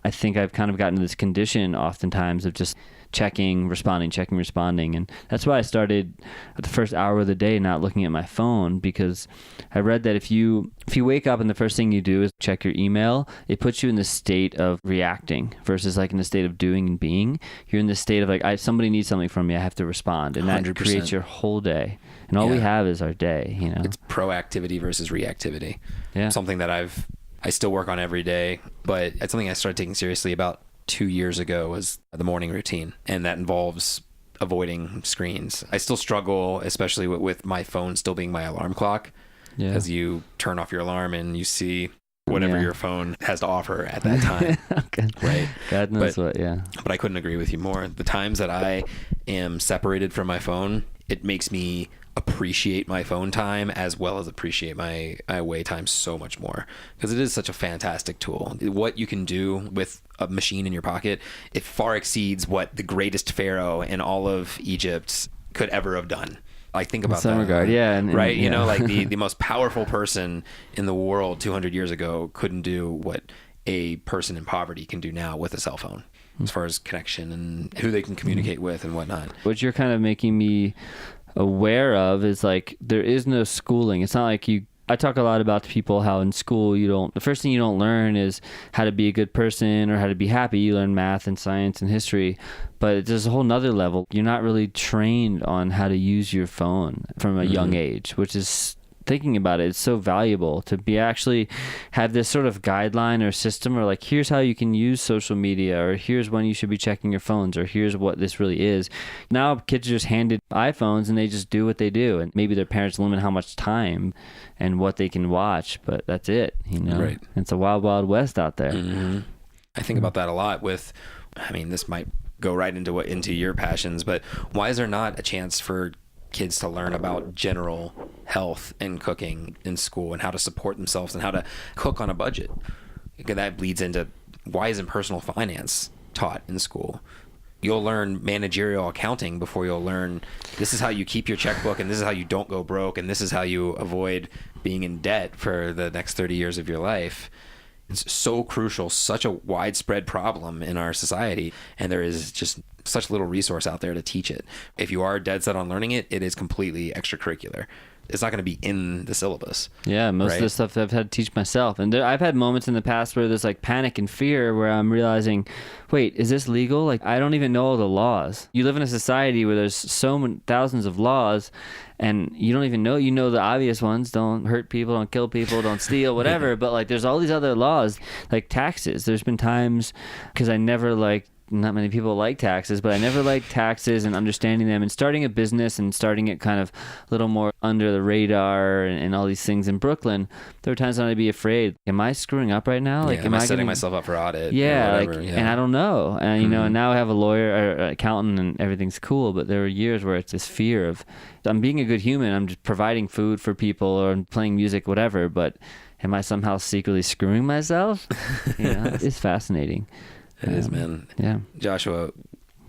I think I've kind of gotten to this condition oftentimes of just checking, responding. And that's why I started at the first hour of the day not looking at my phone, because I read that if you wake up and the first thing you do is check your email, it puts you in the state of reacting versus like in the state of doing and being. You're in the state of like, somebody needs something from me, I have to respond. And that 100%. Creates your whole day. And all we have is our day, It's proactivity versus reactivity. Yeah. Something that I still work on every day, but it's something I started taking seriously about 2 years ago was the morning routine, and that involves avoiding screens. I still struggle, especially with my phone still being my alarm clock, as you turn off your alarm and you see whatever your phone has to offer at that time. Okay. Right. God knows what, But I couldn't agree with you more. The times that I am separated from my phone, it makes me appreciate my phone time as well as appreciate my away time so much more, because it is such a fantastic tool. What you can do with a machine in your pocket, it far exceeds what the greatest pharaoh in all of Egypt could ever have done. I think about that. Regard, right? Like the most powerful person in the world 200 years ago couldn't do what a person in poverty can do now with a cell phone, as far as connection and who they can communicate with and whatnot. What you're kind of making me aware of is like there is no schooling. It's not like I talk a lot about to people how in school the first thing you don't learn is how to be a good person or how to be happy. You learn math and science and history, but there's a whole nother level. You're not really trained on how to use your phone from a young age, which is, thinking about it, it's so valuable to be actually have this sort of guideline or system, or like, here's how you can use social media, or here's when you should be checking your phones, or here's what this really is. Now kids are just handed iPhones and they just do what they do, and maybe their parents limit how much time and what they can watch, but that's it, Right. It's a wild, wild west out there. I think about that a lot this might go right into your passions, but why is there not a chance for kids to learn about general health and cooking in school, and how to support themselves and how to cook on a budget? That bleeds into, why isn't personal finance taught in school? You'll learn managerial accounting before you'll learn this is how you keep your checkbook, and this is how you don't go broke, and this is how you avoid being in debt for the next 30 years of your life. It's so crucial, such a widespread problem in our society, and there is just such little resource out there to teach it. If you are dead set on learning it, it is completely extracurricular. It's not going to be in the syllabus. Yeah, most of the stuff I've had to teach myself. And I've had moments in the past where there's like panic and fear where I'm realizing, wait, is this legal? Like, I don't even know all the laws. You live in a society where there's so many thousands of laws, and you don't even know, the obvious ones: don't hurt people, don't kill people, don't steal, whatever. But like, there's all these other laws, like taxes. There's been times, because I never not many people like taxes, but I never liked taxes and understanding them, and starting a business and starting it kind of a little more under the radar and all these things in Brooklyn. There were times when I'd be afraid, am I screwing up right now? Like, am I setting myself up for audit? Yeah, or whatever? And I don't know. And, you know, and now I have a lawyer or an accountant and everything's cool, but there were years where it's this fear of, I'm being a good human, I'm just providing food for people or playing music, whatever, but am I somehow secretly screwing myself? You know, it's fascinating. It is, man. Yeah. Joshua,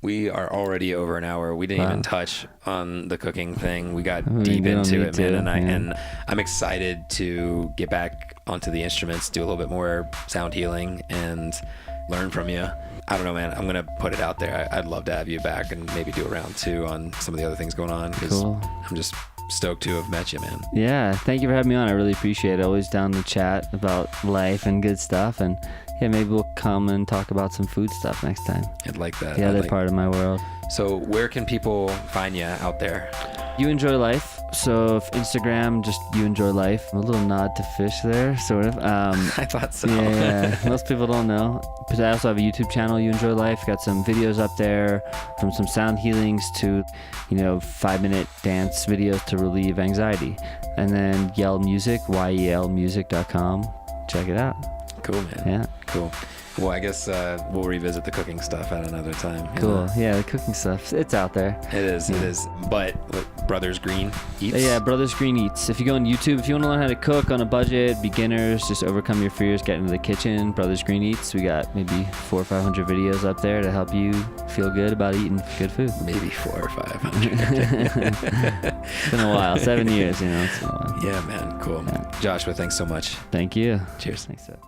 we are already over an hour. We didn't even touch on the cooking thing. We got deep into it, man. And I'm excited to get back onto the instruments, do a little bit more sound healing, and learn from you. I don't know, man. I'm going to put it out there. I'd love to have you back and maybe do a round 2 on some of the other things going on, because I'm just stoked to have met you, man. Yeah, thank you for having me on. I really appreciate it. Always down to chat about life and good stuff. And yeah, maybe we'll come and talk about some food stuff next time. I'd like that. The other part of my world. So where can people find you out there? You Enjoy Life. So if Instagram, just You Enjoy Life. A little nod to Phish there, sort of. I thought so. Yeah, most people don't know. But I also have a YouTube channel, You Enjoy Life. Got some videos up there, from some sound healings to, 5-minute dance videos to relieve anxiety. And then Yell Music, yelmusic.com. Check it out. Cool, man. Yeah. Cool. Well, I guess we'll revisit the cooking stuff at another time. Cool. Yeah, the cooking stuff. It's out there. It is. Yeah. It is. But Brothers Green Eats? Yeah, Brothers Green Eats. If you go on YouTube, if you want to learn how to cook on a budget, beginners, just overcome your fears, get into the kitchen, Brothers Green Eats. We got maybe 400 or 500 videos up there to help you feel good about eating good food. Maybe 400 or 500. It's been a while. 7 years, It's been a while. Yeah, man. Cool. Yeah. Joshua, thanks so much. Thank you. Cheers. Thanks, Seth.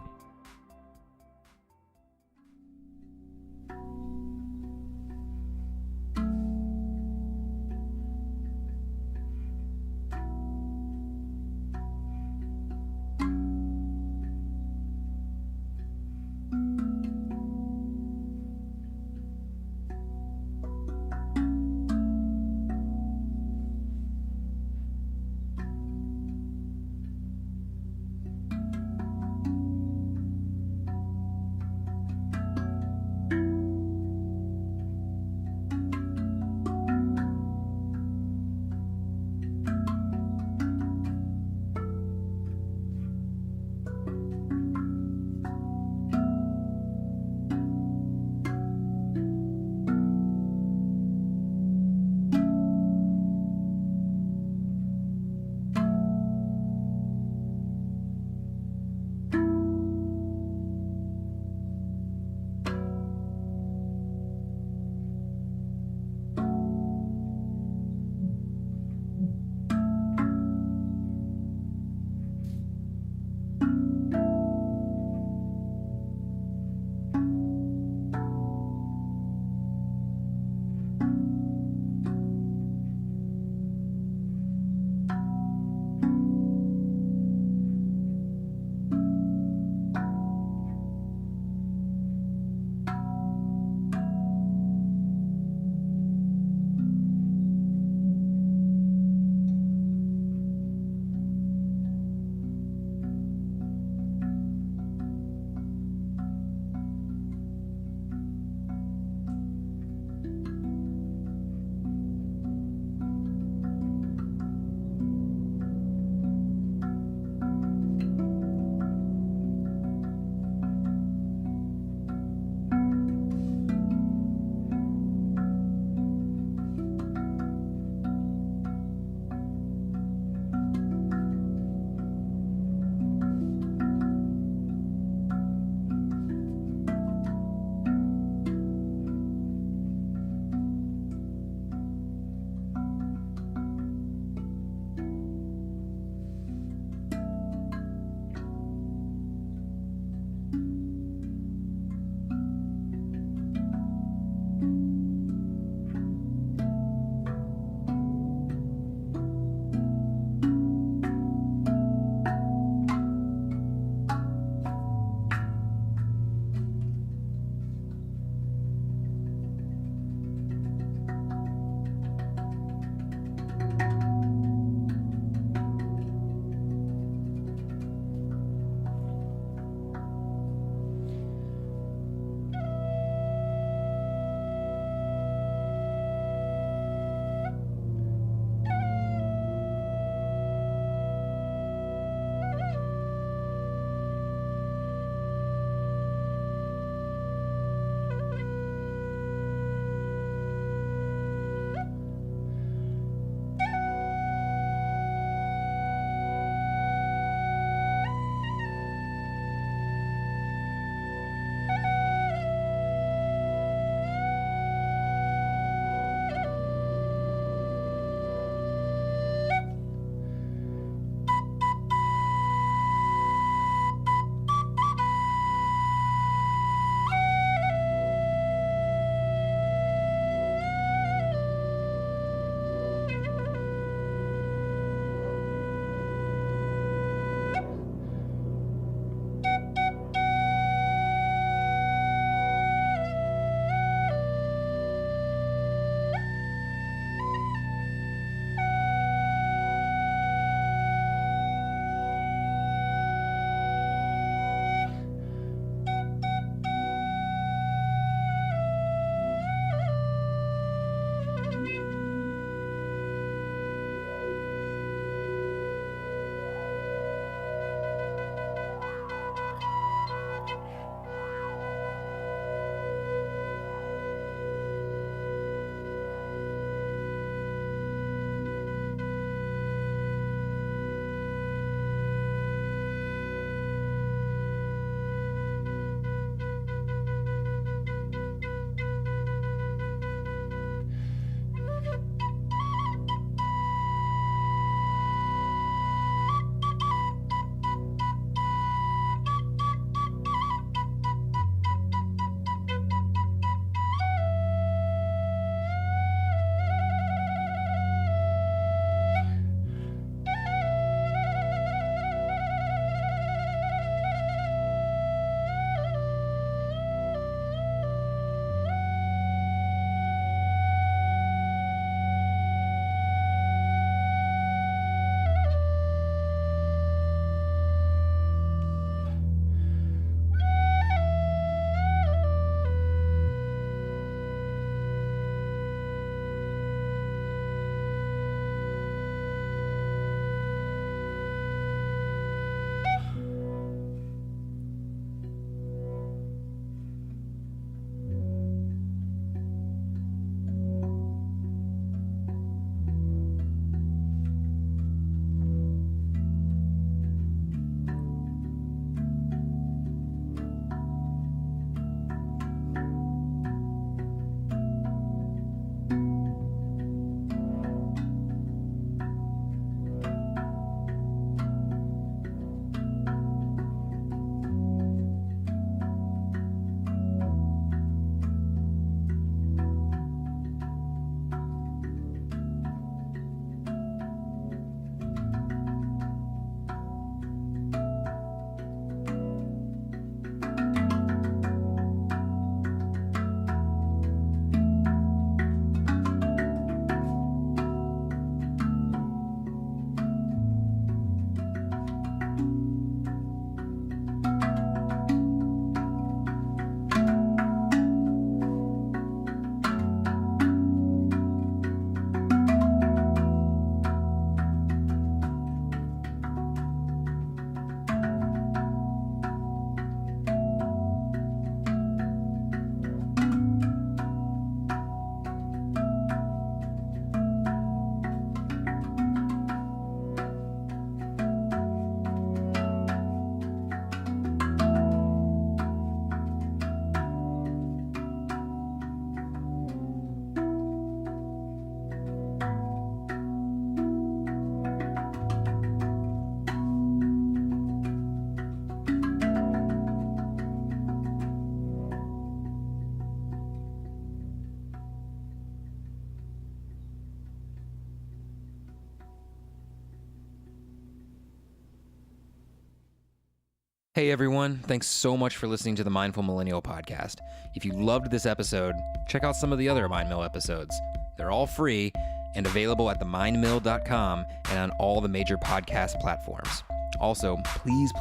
Hey everyone, thanks so much for listening to the Mindful Millennial Podcast. If you loved this episode, check out some of the other MindMill episodes. They're all free and available at themindmill.com and on all the major podcast platforms. Also, please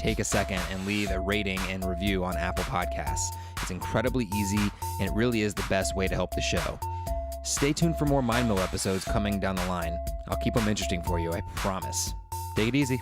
take a second and leave a rating and review on Apple Podcasts. It's incredibly easy and it really is the best way to help the show. Stay tuned for more MindMill episodes coming down the line. I'll keep them interesting for you, I promise. Take it easy.